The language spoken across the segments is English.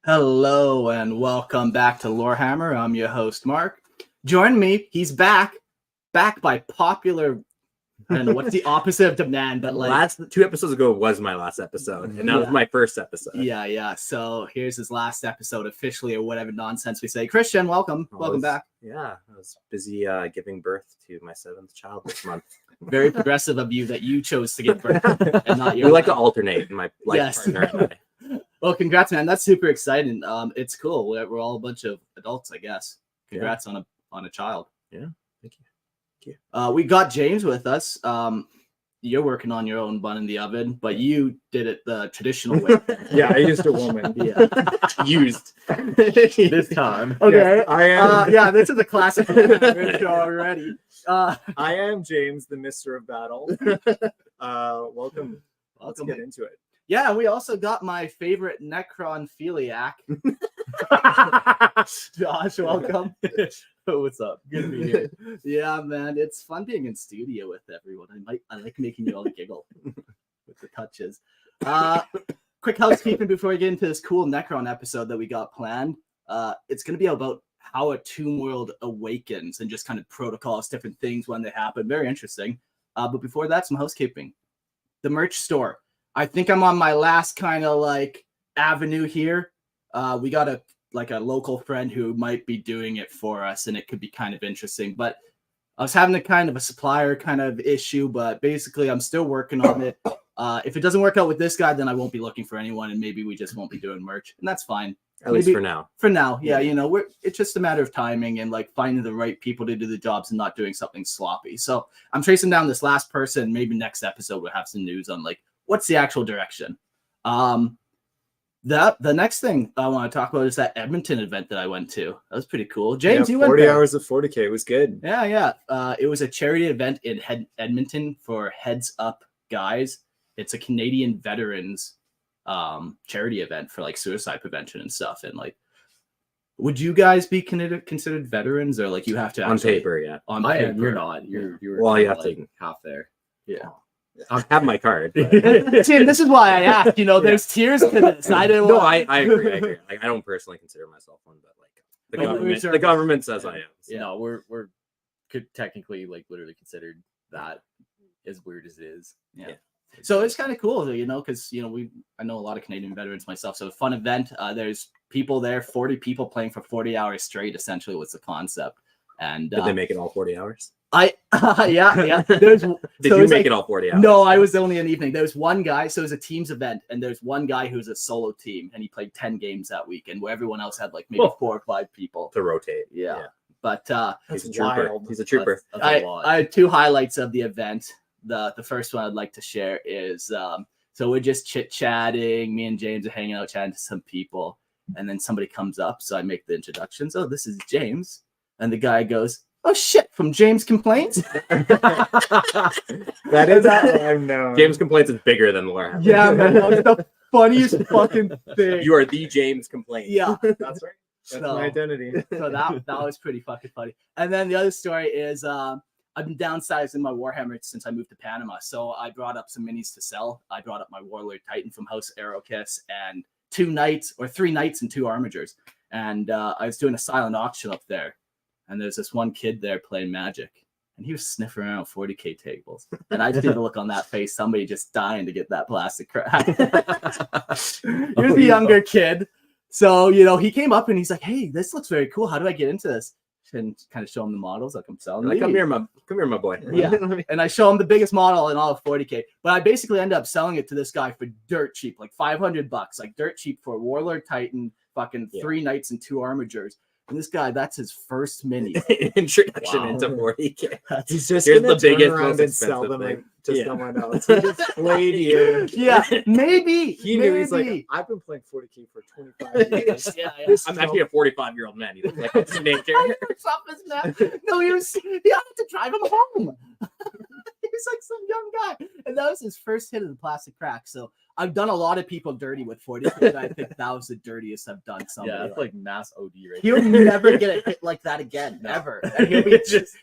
Hello and welcome back to Lorehammer. I'm your host, Mark. Join me. He's back by popular. I don't know what's the opposite of demand, but like last 2 episodes ago was my last episode, and now it's my first episode. Yeah. So here's his last episode officially, or whatever nonsense we say. Christian, welcome back. Yeah, I was busy giving birth to my 7th child this month. Very progressive of you that you chose to give birth and not your. We like to alternate, my life partner and I. Well, congrats, man. That's super exciting. It's cool. We're all a bunch of adults, I guess. Congrats on a child. Yeah, thank you. We got James with us. You're working on your own bun in the oven, but you did it the traditional way. Yeah, I used a woman. Yeah, used this time. Okay, yes, I am. Yeah, this is a classic show already. I am James, the Mister of Battle. Welcome. Let's get into it. Yeah, we also got my favorite Necron philiac. Josh, welcome. What's up? Good to be here. Yeah, man, it's fun being in studio with everyone. I like making you all giggle with the touches. Quick housekeeping before we get into this cool Necron episode that we got planned. It's going to be about how a tomb world awakens and just kind of protocols, different things when they happen. Very interesting. But before that, some housekeeping. The merch store. I think I'm on my last kind of like avenue here. We got a local friend who might be doing it for us, and it could be kind of interesting. But I was having a kind of a supplier kind of issue, but basically I'm still working on it. If it doesn't work out with this guy, then I won't be looking for anyone, and maybe we just won't be doing merch, and that's fine. At least for now. For now, yeah. You know, it's just a matter of timing and like finding the right people to do the jobs and not doing something sloppy. So I'm tracing down this last person. Maybe next episode we'll have some news on like what's the actual direction. The next thing I want to talk about is that Edmonton event that I went to. That was pretty cool. James, you went 40 there. hours of 40K. It was good. Yeah. It was a charity event in Edmonton for Heads Up Guys. It's a Canadian veterans charity event for like suicide prevention and stuff. And like, would you guys be considered veterans, or like you have to on paper? Yeah, on paper. You're not. You're well, you have like to half there. Yeah. I have my card. See, this is why I asked. You know, there's tiers to this. I didn't. No, I agree. Like, I don't personally consider myself one, but like the government says I am. So. No, we're could technically like literally considered that, as weird as it is. Yeah. So it's kind of cool, you know, because you know I know a lot of Canadian veterans myself. So a fun event. There's people there, 40 people playing for 40 hours straight. Essentially, was the concept. And did they make it all 40 hours? Yeah. Did you make it all 40 hours? No, I was only an evening. There's one guy, so it was a team's event, and there's one guy who's a solo team, and he played 10 games that weekend, where everyone else had like maybe 4 or 5 people to rotate. Yeah. But he's a trooper. He's a trooper. I had 2 highlights of the event. The first one I'd like to share is so we're just chit-chatting. Me and James are hanging out, chatting to some people, and then somebody comes up, so I make the introductions. Oh, this is James. And the guy goes, "Oh shit!" from James Complaints. That is I know. James Complaints is bigger than Lorehammer. Yeah, man, that was the funniest fucking thing. You are the James Complaints. Yeah, that's right. That's my identity. So that was pretty fucking funny. And then the other story is I've been downsizing my Warhammer since I moved to Panama. So I brought up some minis to sell. I brought up my Warlord Titan from House Aerokiss and 3 knights and 2 armigers. And I was doing a silent auction up there. And there's this one kid there playing Magic, and he was sniffing around 40K tables. And I just did a look on that face, somebody just dying to get that plastic crack. He was a younger kid. So, you know, he came up and he's like, "Hey, this looks very cool. How do I get into this?" And kind of show him the models like I'm selling. Like, come here, my boy. Yeah. And I show him the biggest model in all of 40K. But I basically end up selling it to this guy for dirt cheap, like $500, like dirt cheap for a Warlord Titan, fucking 3 knights and 2 armigers. And this guy, that's his first mini introduction into 40K. He's just here's gonna the biggest, turn around most and sell them thing. to someone else. He just played you. Yeah, maybe. He knew. He's like, I've been playing 40K for 25 years. Yeah. I'm actually a 45-year-old man. He's like a teenager. No, he had to drive him home. He's like some young guy, and that was his first hit of the plastic crack. So I've done a lot of people dirty with 40K, and I think that was the dirtiest I've done. Somebody Yeah, that's like mass OD right He'll never get a hit like that again, never. And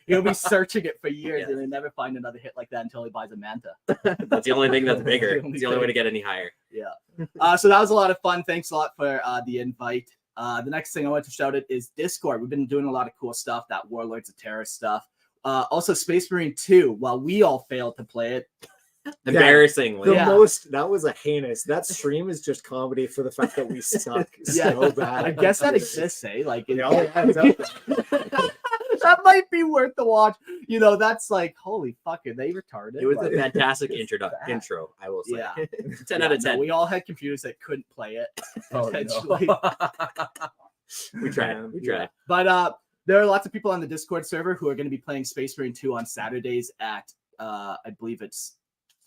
he'll be searching it for years, and he'll never find another hit like that until he buys a Manta. That's the only thing that's bigger. It's the only way to get any higher. Yeah. So that was a lot of fun. Thanks a lot for the invite. The next thing I want to shout out is Discord. We've been doing a lot of cool stuff, that Warlords of Terror stuff. Also, Space Marine 2, while we all failed to play it. Embarrassingly. That was a heinous. That stream is just comedy for the fact that we suck so bad. I guess that exists, eh? Like, it's out there. That might be worth the watch. You know, that's like, holy fuck, are they retarded? It was Like, a fantastic it's intro, I will say. Yeah. 10 out of 10. No, we all had computers that couldn't play it. Oh, Potentially. We tried. We tried. But there are lots of people on the Discord server who are going to be playing Space Marine 2 on Saturdays at, I believe it's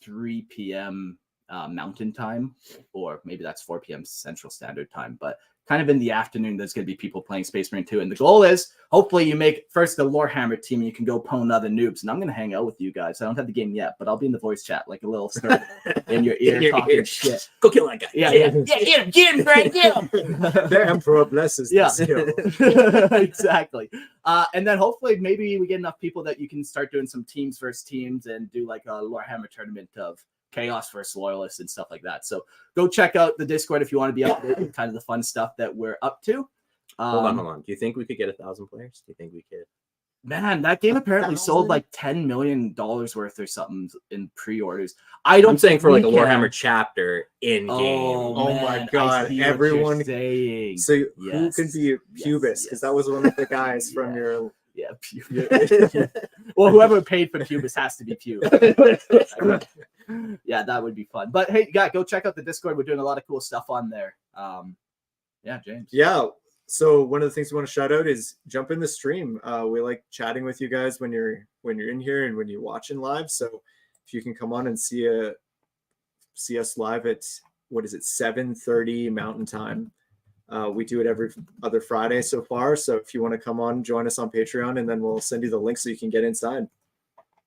3 p.m. Mountain Time, or maybe that's 4 p.m. Central Standard Time. But kind of in the afternoon, there's going to be people playing Space Marine 2. And the goal is, hopefully, you make first the Lorehammer team and you can go pwn other noobs. And I'm going to hang out with you guys. I don't have the game yet, but I'll be in the voice chat like a little snort in your ear talking shit. Go kill that guy. Yeah. Get him, Frank, get him. The Emperor blesses the skill. Exactly. And then hopefully maybe we get enough people that you can start doing some teams versus teams and do like a Lorehammer tournament of Chaos versus Loyalists and stuff like that. So go check out the Discord if you want to be up with kind of the fun stuff that we're up to. Hold on. Do you think we could get 1,000 players? Do you think we could? Man, that game apparently 1,000? sold like $10 million worth or something in pre-orders. I'm saying for like a we can. Warhammer chapter in game. Oh man, my I God, see what everyone- you're saying. So who Yes. can be Pubis? Because that was one of the guys from your. Yeah, Pubis. Well, whoever paid for Pubis has to be Pubis. Yeah, that would be fun. But hey, go check out the Discord. We're doing a lot of cool stuff on there. Yeah, James. Yeah. So one of the things we want to shout out is jump in the stream. We like chatting with you guys when you're in here and when you're watching live. So if you can come on and see us live at 7:30 Mountain Time. We do it every other Friday so far. So if you want to come on, join us on Patreon, and then we'll send you the link so you can get inside.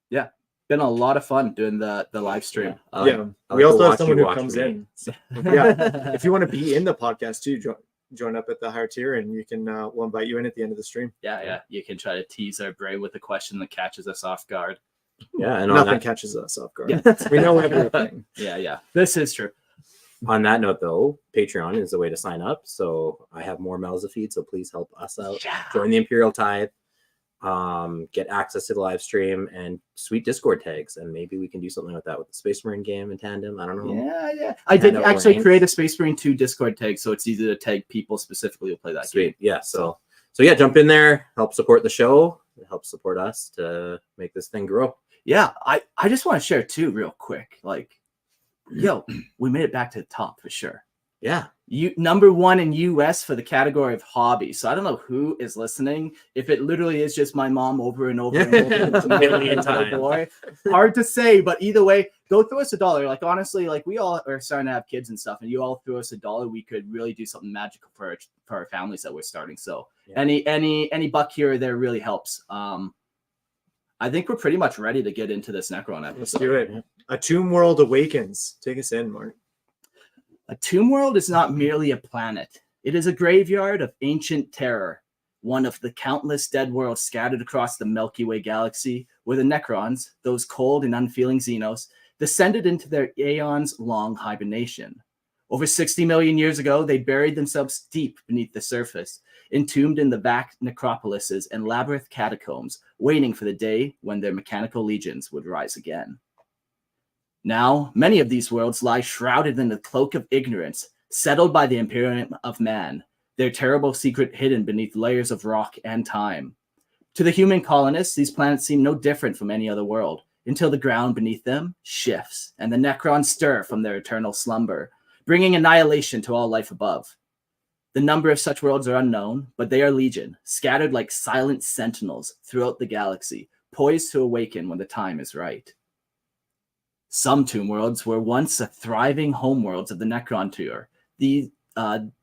Yeah, been a lot of fun doing the live stream. We also have someone who watch comes me. in. Yeah, if you want to be in the podcast too, join up at the higher tier, and you can we'll invite you in at the end of the stream. Yeah, you can try to tease our brain with a question that catches us off guard. Yeah, and on Nothing that, catches us off guard. Yeah. We know everything. Yeah, this is true. on that note, though, Patreon is the way to sign up. So I have more mouths to feed. So please help us out. Yeah. Join the Imperial Tithe. Get access to the live stream and sweet Discord tags, and maybe we can do something with that with the Space Marine game in tandem. I don't know. Yeah. I did Hand out actually ranks. create a Space Marine 2 Discord tag, so it's easy to tag people specifically who play that game. Sweet. Yeah. So yeah, jump in there, help support the show, help support us to make this thing grow. Yeah, I just want to share too, real quick. Like, yo, we made it back to the top for sure. Yeah. Number 1 in US for the category of hobby. So I don't know who is listening. If it literally is just my mom over and over and over A million times. boy, hard to say, but either way, go throw us $1. Like honestly, like we all are starting to have kids and stuff, and you all throw us $1, we could really do something magical for our families that we're starting. So Yeah. any buck here or there really helps. I think we're pretty much ready to get into this Necron episode. Let's do it. A Tomb World Awakens. Take us in, Mark. A tomb world is not merely a planet. It is a graveyard of ancient terror, one of the countless dead worlds scattered across the Milky Way galaxy, where the Necrons, those cold and unfeeling Xenos, descended into their aeons-long hibernation. Over 60 million years ago, they buried themselves deep beneath the surface, entombed in the vast necropolises and labyrinth catacombs, waiting for the day when their mechanical legions would rise again. Now, many of these worlds lie shrouded in the cloak of ignorance, settled by the imperium of man, their terrible secret hidden beneath layers of rock and time. To the human colonists, these planets seem no different from any other world, until the ground beneath them shifts, and the Necrons stir from their eternal slumber, bringing annihilation to all life above. The number of such worlds are unknown, but they are legion, scattered like silent sentinels throughout the galaxy, poised to awaken when the time is right. Some tomb worlds were once the thriving homeworlds of the Necron tour, the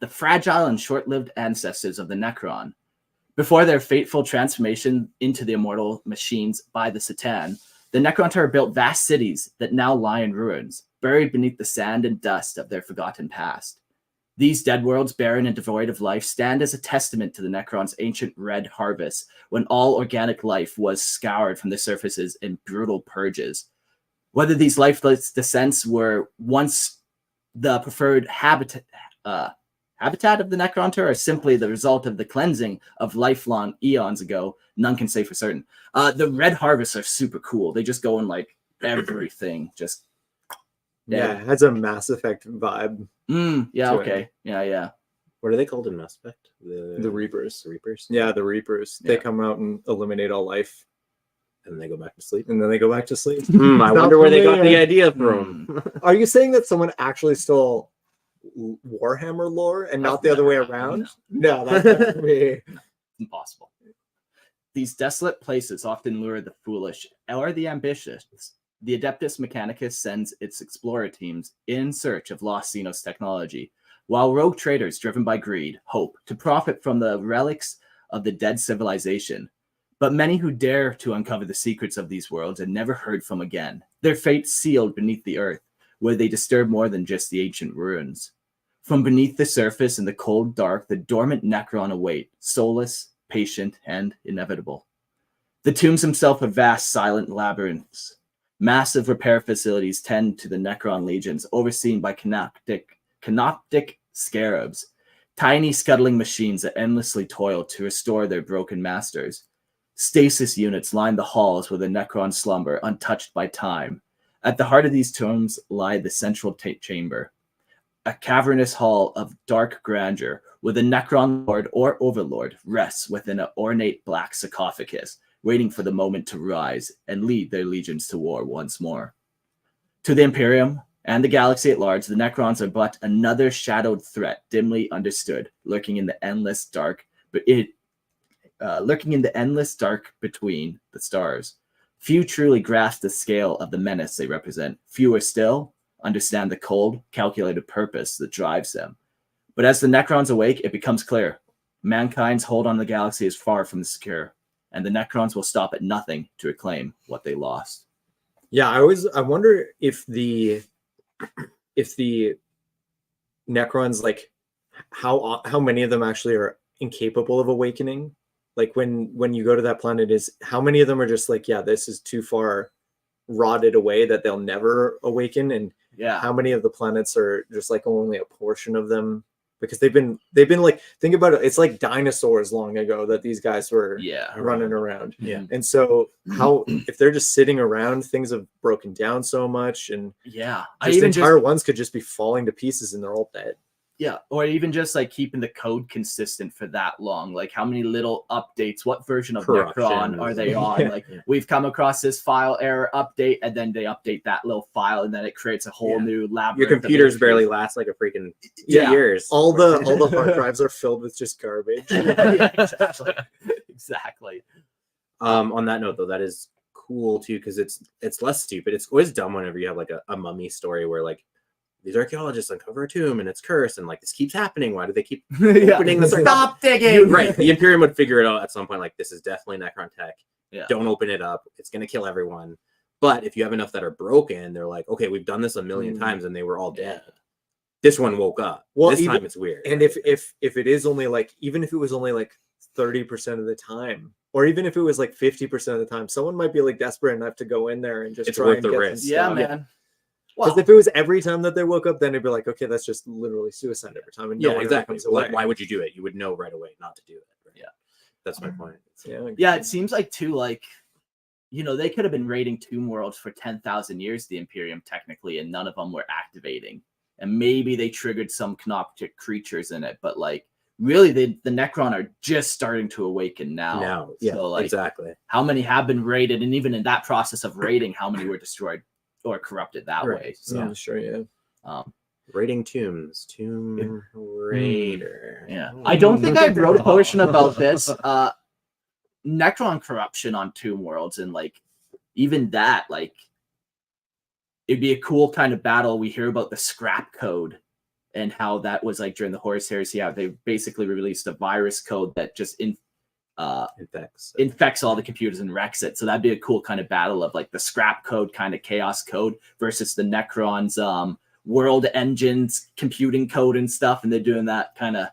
fragile and short-lived ancestors of the Necron. Before their fateful transformation into the immortal machines by the Satan, the Necron tour built vast cities that now lie in ruins, buried beneath the sand and dust of their forgotten past. These dead worlds, barren and devoid of life, stand as a testament to the Necron's ancient red harvest, when all organic life was scoured from the surfaces in brutal purges. Whether these lifeless descents were once the preferred habitat of the Necron or simply the result of the cleansing of lifelong eons ago, none can say for certain. The red harvests are super cool. They just go in like everything. Just Yeah, it has a Mass Effect vibe. yeah, to okay. it. Yeah. What are they called in Mass Effect? The Reapers. The Reapers? Yeah, the Reapers. They Yeah. come out and eliminate all life, And they go back to sleep. and then they go back to sleep. I Sounds wonder where they got the familiar. idea from. Are you saying that someone actually stole Warhammer lore and not the other way around? No, that's not me. Impossible. These desolate places often lure the foolish or the ambitious. The Adeptus Mechanicus sends its explorer teams in search of lost Xenos technology, while rogue traders driven by greed hope to profit from the relics of the dead civilization. But many who dare to uncover the secrets of these worlds are never heard from again, their fate sealed beneath the earth, where they disturb more than just the ancient ruins. From beneath the surface in the cold dark, the dormant Necron await, soulless, patient, and inevitable. The tombs themselves are vast, silent labyrinths. Massive repair facilities tend to the Necron legions, overseen by canoptic scarabs, tiny scuttling machines that endlessly toil to restore their broken masters. Stasis units line the halls where the Necron slumber, untouched by time. At the heart of these tombs lie the central chamber, a cavernous hall of dark grandeur where the Necron Lord or Overlord rests within an ornate black sarcophagus, waiting for the moment to rise and lead their legions to war once more. To the Imperium and the galaxy at large, the Necrons are but another shadowed threat, dimly understood, lurking in the endless dark between the stars. Few truly grasp the scale of the menace they represent. Fewer still understand the cold, calculated purpose that drives them. But as the Necrons awake, it becomes clear. Mankind's hold on the galaxy is far from secure, and the Necrons will stop at nothing to reclaim what they lost. Yeah, I wonder if the Necrons, like how many of them actually are incapable of awakening. Like when you go to that planet, is how many of them are just like, yeah, this is too far rotted away that they'll never awaken, and Yeah. how many of the planets are just like only a portion of them, because they've been like, think about it, it's like dinosaurs long ago that these guys were running around. Yeah. And so how if they're just sitting around, things have broken down so much, and Yeah. just entire ones could just be falling to pieces and they're all dead. Yeah, or even just like keeping the code consistent for that long. Like how many little updates, what version of Necron are they on? Yeah. Like we've come across this file error update, and then they update that little file, and then it creates a whole new labyrinth. Your computers barely last like a freaking 2 Yeah. years. All the hard drives are filled with just garbage. Yeah, exactly. On that note, though, that is cool too, because it's less stupid. It's always dumb whenever you have like a mummy story where like these archaeologists uncover a tomb and it's cursed, and like this keeps happening. Why do they keep opening the sarcophagus? Stop digging. Right. The Imperium would figure it out at some point. Like, this is definitely Necron tech. Yeah. Don't open it up. It's gonna kill everyone. But if you have enough that are broken, they're like, okay, we've done this a million times and they were all dead. This one woke up. Well, this even- time it's weird. And if it is only like, even if it was only like 30% of the time, or even if it was like 50% of the time, someone might be like desperate enough to go in there and just It's try worth and the get some risk. Yeah, stuff. man. Because if it was every time that they woke up, then it'd be like, okay, that's just literally suicide every time, and no yeah, one ever exactly. comes away. Why would you do it? You would know right away not to do it. Right? Yeah. That's my point. Yeah, it seems like too, like, you know, they could have been raiding tomb worlds for 10,000 years, the Imperium, technically, and none of them were activating. And maybe they triggered some canoptic creatures in it, but like, really, the Necron are just starting to awaken now. Yeah, So, like, exactly. how many have been raided, and even in that process of raiding, how many were destroyed or corrupted that Right. way? So, Yeah, sure, yeah. Raiding tombs. Tomb Raider. Yeah. I don't think I wrote a portion about this. Necron corruption on tomb worlds, and like even that, like it'd be a cool kind of battle. We hear about the scrap code and how that was like during the Horus Heresy. Yeah, they basically released a virus code that just infects all the computers and wrecks it. So that'd be a cool kind of battle of like the scrap code kind of chaos code versus the Necrons world engines computing code and stuff, and they're doing that kind of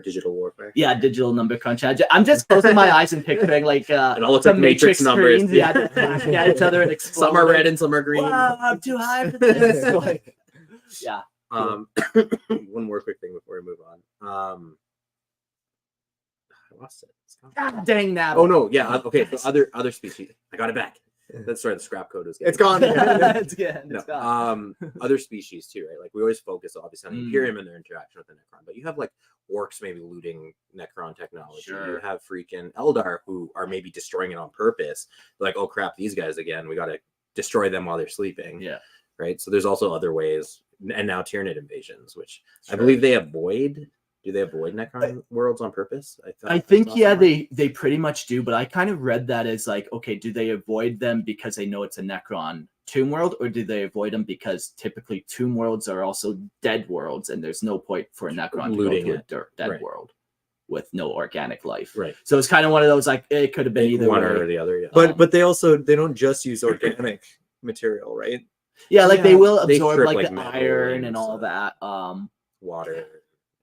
digital warfare. Yeah, digital number crunch. I'm just closing my eyes and picturing like it all looks some like Matrix numbers. screens, yeah, at each other and explode. Some are red and some are green. Wow, I'm too high for this. Like, Yeah. One more quick thing before we move on. I lost it. It's gone. God dang that. Oh no, yeah. Okay, so other species. I got it back. That's right. The scrap code is. It's gone. It's good. No, It's gone. other species too, right? Like we always focus obviously on the Mm. Imperium and their interaction with the Necron, but you have like orcs maybe looting Necron technology. Sure. You have freaking Eldar who are maybe destroying it on purpose. Like, oh crap, these guys again. We got to destroy them while they're sleeping. Yeah. Right. So there's also other ways, and now Tyranid invasions, which I Sure. believe they avoid. Do they avoid Necron worlds on purpose? I think yeah, they pretty much do, but I kind of read that as like, okay, do they avoid them because they know it's a Necron tomb world, or do they avoid them because typically tomb worlds are also dead worlds, and there's no point for a Necron Looting to go to a dead Right. world with no organic life. Right. So it's kind of one of those like it could have been either one way. or the other. Yeah. But they don't just use organic material, right? Yeah, like they Yeah, will they absorb strip, like like, the metal iron and and all stuff. that. Water,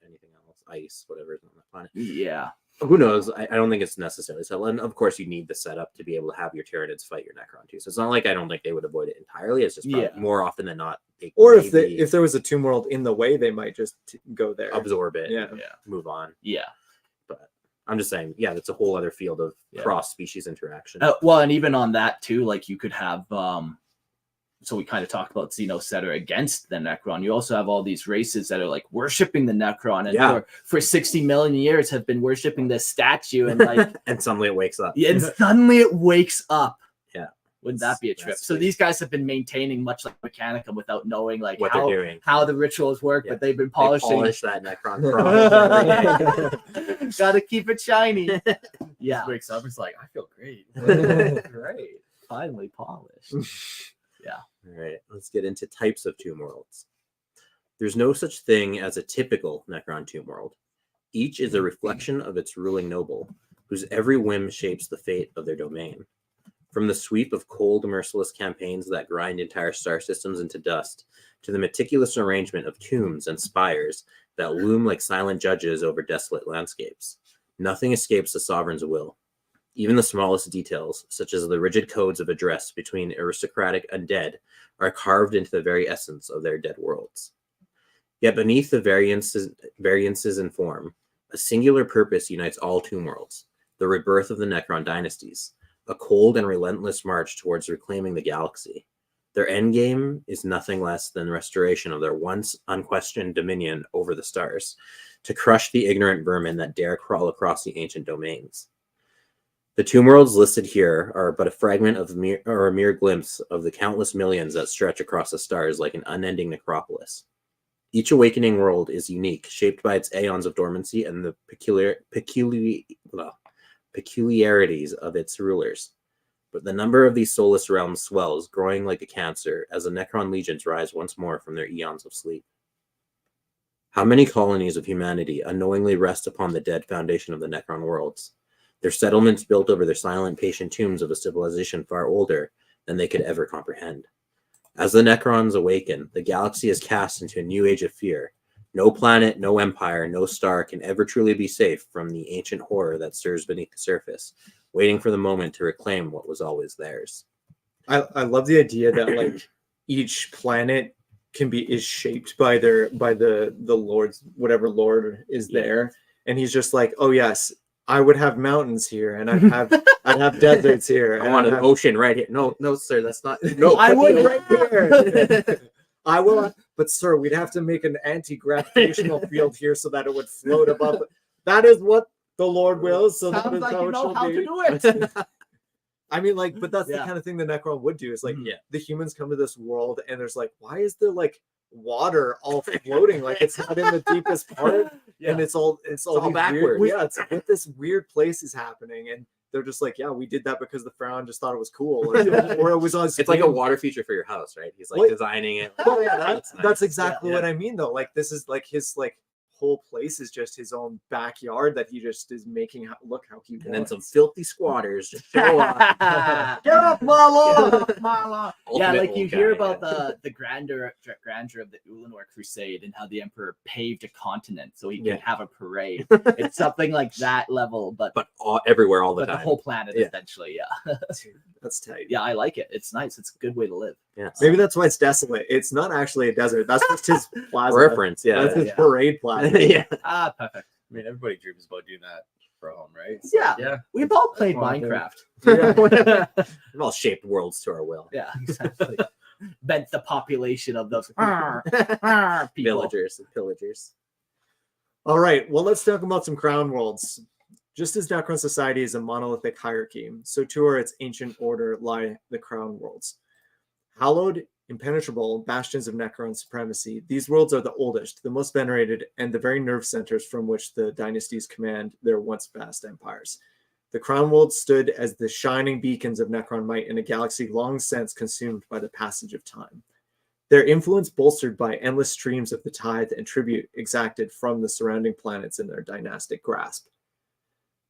anything else, ice, whatever is on the planet. Yeah. Who knows? I don't think it's necessarily so. And of course, you need the setup to be able to have your Tyranids fight your Necron too. So it's not like I don't think they would avoid it entirely. It's just probably more often than not. They Or if maybe there was a tomb world in the way, they might just go there. absorb it, Yeah. and move on. Yeah. But I'm just saying, yeah, that's a whole other field of Yeah. cross-species interaction. Well, and even on that too, like you could have so we kind of talked about Xenos that are against the Necron. You also have all these races that are like worshiping the Necron, and Yeah. for 60 million years have been worshiping this statue, and like And suddenly it wakes up. and suddenly it wakes up. Yeah. Wouldn't that be a trip? That's So sweet. these guys have been maintaining much like Mechanicum without knowing like What how they're doing. how the rituals work, Yeah. but they've been They polishing. polish that Necron cross. Gotta keep it shiny. Yeah. Just wakes up. It's like I feel great. Great. Finally polished. All right, let's get into types of tomb worlds. There's no such thing as a typical Necron tomb world. Each is a reflection of its ruling noble, whose every whim shapes the fate of their domain. From the sweep of cold, merciless campaigns that grind entire star systems into dust, to the meticulous arrangement of tombs and spires that loom like silent judges over desolate landscapes, nothing escapes the sovereign's will. Even the smallest details, such as the rigid codes of address between aristocratic undead, are carved into the very essence of their dead worlds. Yet beneath the variances in form, a singular purpose unites all tomb worlds, the rebirth of the Necron dynasties, a cold and relentless march towards reclaiming the galaxy. Their endgame is nothing less than restoration of their once unquestioned dominion over the stars, to crush the ignorant vermin that dare crawl across the ancient domains. The tomb worlds listed here are but a fragment of a mere glimpse of the countless millions that stretch across the stars like an unending necropolis. Each awakening world is unique, shaped by its aeons of dormancy and the peculiarities of its rulers. But the number of these soulless realms swells, growing like a cancer, as the Necron legions rise once more from their eons of sleep. How many colonies of humanity unknowingly rest upon the dead foundation of the Necron worlds? Their settlements built over their silent, patient tombs of a civilization far older than they could ever comprehend. As the Necrons awaken, the galaxy is cast into a new age of fear. No planet, no empire, no star can ever truly be safe from the ancient horror that stirs beneath the surface, waiting for the moment to reclaim what was always theirs. I love the idea that like each planet is shaped by the lord's, whatever lord is there, and he's just like, oh yes, I would have mountains here, and I'd have deserts here. I and want I'd an have- ocean right here. No, sir, that's not. No, I put the would ocean right there. I will, but sir, we'd have to make an anti-gravitational field here so that it would float above. That is what the Lord wills. So that Sounds is like how you it know shall how be. to do it. I mean, like, but that's the Yeah. kind of thing the Necron would do. Is like, Yeah. the humans come to this world and there's like, why is there like water all floating? Like it's not in the deepest part, and it's all all these weird- backwards. yeah, it's what this weird place is happening, and they're just like, yeah, we did that because the Pharaoh just thought it was cool, or it was on. It's like a water feature for your house, right? He's like What? designing it. Well, Yeah, that's nice. exactly Yeah, what I mean, though. Like this is like his like whole place is just his own backyard that he just is making look how he And then some wants. filthy squatters just show up. Get off my lawn! Yeah, Ultimate like you old hear guy, about yeah. the grandeur of the Ulanor Crusade and how the Emperor paved a continent so he Yeah. could have a parade. It's something like that level, but everywhere all the the time. whole planet Yeah. essentially. Yeah, Dude, that's tight. yeah, I like it. It's nice. It's a good way to live. Yeah. Maybe that's why it's desolate. It's not actually a desert. That's just his plaza. Reference, yeah. That's his Yeah. parade plaza. Yeah. Ah, perfect. I mean, everybody dreams about doing that for home, right? Yeah. Yeah. We've all played That's one of Minecraft. We've all shaped worlds to our will. Yeah, exactly. Bent the population of those people. Villagers and pillagers. All right. Well, let's talk about some crown worlds. Just as Necron society is a monolithic hierarchy, so too are its ancient order lie the crown worlds. Hallowed, impenetrable bastions of Necron supremacy, these worlds are the oldest, the most venerated, and the very nerve centers from which the dynasties command their once vast empires. The crown worlds stood as the shining beacons of Necron might in a galaxy long since consumed by the passage of time. Their influence bolstered by endless streams of the tithe and tribute exacted from the surrounding planets in their dynastic grasp.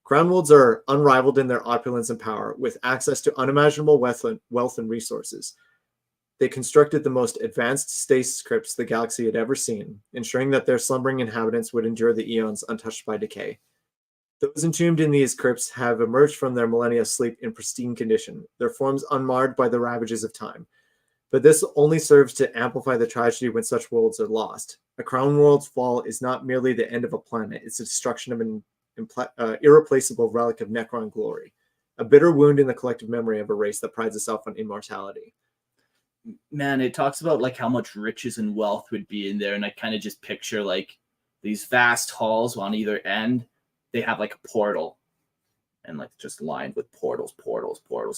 Crown worlds are unrivaled in their opulence and power, with access to unimaginable wealth and resources. They constructed the most advanced stasis crypts the galaxy had ever seen, ensuring that their slumbering inhabitants would endure the eons untouched by decay. Those entombed in these crypts have emerged from their millennia sleep in pristine condition, their forms unmarred by the ravages of time. But this only serves to amplify the tragedy when such worlds are lost. A crown world's fall is not merely the end of a planet, it's the destruction of an irreplaceable relic of Necron glory, a bitter wound in the collective memory of a race that prides itself on immortality. Man, it talks about like how much riches and wealth would be in there, and I kind of just picture like these vast halls on either end. They have like a portal, and like just lined with portals.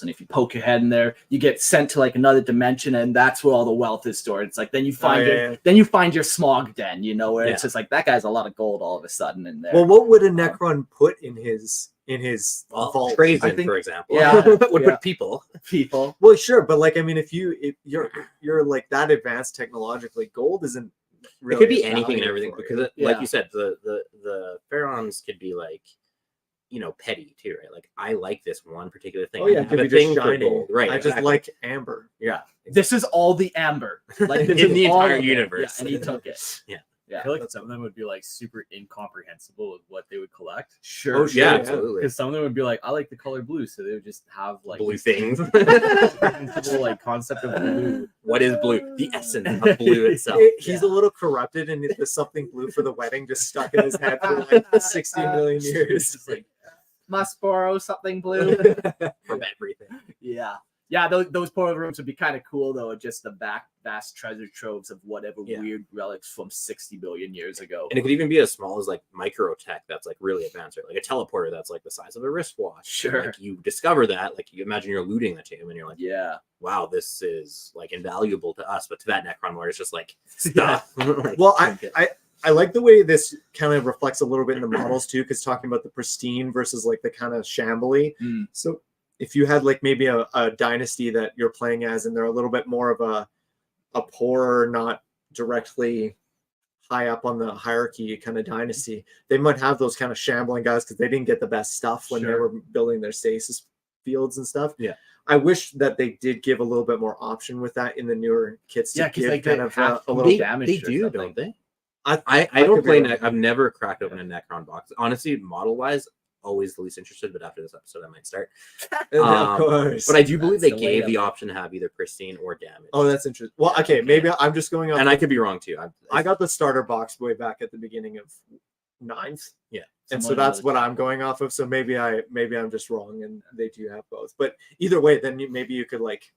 And if you poke your head in there, you get sent to like another dimension, and that's where all the wealth is stored. It's like then you find then you find your smog den, you know, where it's just like that guy's a lot of gold all of a sudden in there. Well, what would a Necron put in his vault? Trazen, I think- for example. yeah, would yeah. put people. Well, sure, but like I mean, if you're like that advanced technologically, gold isn't. Really It could be a anything and value everything for because, you. like Yeah. you said, the pharaohs could be like, petty too, right? Like I like this one particular thing. Oh yeah, I it have could a be just thing for shiny. gold. Right? I exactly. just like amber. Yeah. This is all the amber, like this In is the all entire of it. universe. Yeah, and he took it. I feel like some of them would be like super incomprehensible with what they would collect. Sure. Oh, Yeah, sure, yeah. absolutely. Because some of them would be like, I like the color blue, so they would just have like Blue things. incomprehensible like concept of blue. What is blue? The essence of blue itself. He's a little corrupted, and there's something blue for the wedding just stuck in his head for like 60 million It's years. just like Must borrow something blue. From everything. Yeah. Yeah, those portal rooms would be kind of cool, though. Just the vast treasure troves of whatever weird relics from 60 billion years ago. And it could even be as small as like micro tech that's like really advanced, right? Like a teleporter that's like the size of a wristwatch. Sure. And, like you discover that, like you imagine you're looting the tomb and you're like, Yeah. wow, this is like invaluable to us. But to that Necron where it's just like stuff. Like, Well, I like the way this kind of reflects a little bit in the models too, because talking about the pristine versus like the kind of shambly. Mm. So if you had like maybe a dynasty that you're playing as, and they're a little bit more of a poorer, not directly high up on the hierarchy kind of dynasty, they might have those kind of shambling guys because they didn't get the best stuff when they Sure. were building their stasis fields and stuff. Yeah. I wish that they did give a little bit more option with that in the newer kits. Yeah, to 'cause, give like, kind they of have a to little. be they, damaged they or do, something. don't they? I I could don't be play. wrong. I've never cracked open a Necron box. Honestly, model wise, always the least interested. But after this episode, I might start. Of course. But I do believe they That's the way gave of the it. option to have either pristine or damage. Oh, that's interesting. Well, okay, Okay. maybe I'm just going on. and I could be wrong too. I got the starter box way back at the beginning of 9th. Yeah. And so Someone that's what I'm going off of. So maybe I'm just wrong, and they do have both. But either way, then maybe you could like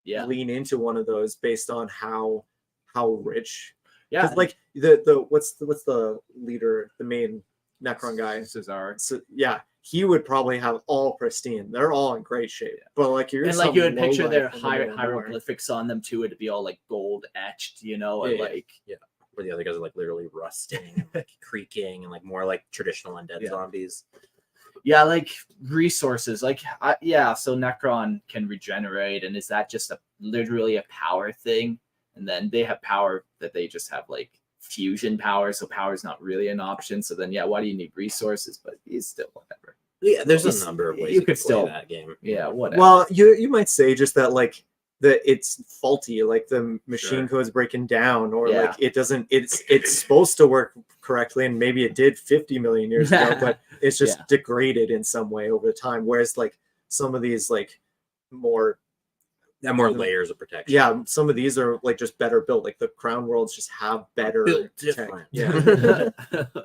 Yeah. lean into one of those based on how rich. Yeah. Because like the what's the leader, the main Necron guy? Cesar. So yeah, he would probably have all pristine. They're all in great shape. But like you're And like you would picture their lowlife hieroglyphics on them too. It'd be all like gold etched, you know, and Yeah. like Where the other guys are like literally rusting, and, like creaking, and like more like traditional undead Yeah. zombies. yeah, like resources. Like so Necron can regenerate, and is that just literally a power thing? And then they have power that they just have like fusion power, so power is not really an option. So then, yeah, why do you need resources? But he's still whatever. Yeah, there's He's- a number of ways you you could could still- play that game. Yeah, whatever. Well, you might say just that like that it's faulty, like the machine Sure. code's breaking down, or Yeah. like it doesn't. It's supposed to work correctly, and maybe it did 50 million years ago, but it's just Yeah. degraded in some way over time. Whereas like some of these like more More layers of protection. yeah, some of these are like just better built. Like the Crown Worlds just have better Built tech. different. Yeah,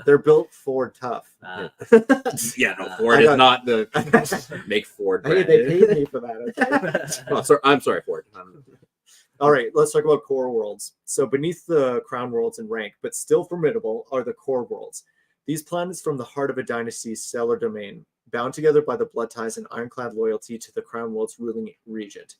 they're built for tough. Yeah, no, Ford I is got- not the make Ford. Hey, they paid me for that. Okay? Oh, sorry, I'm sorry, Ford. All right, let's talk about core worlds. So beneath the crown worlds in rank, but still formidable, are the core worlds. These planets from the heart of a dynasty's stellar domain, bound together by the blood ties and ironclad loyalty to the crown world's ruling regent.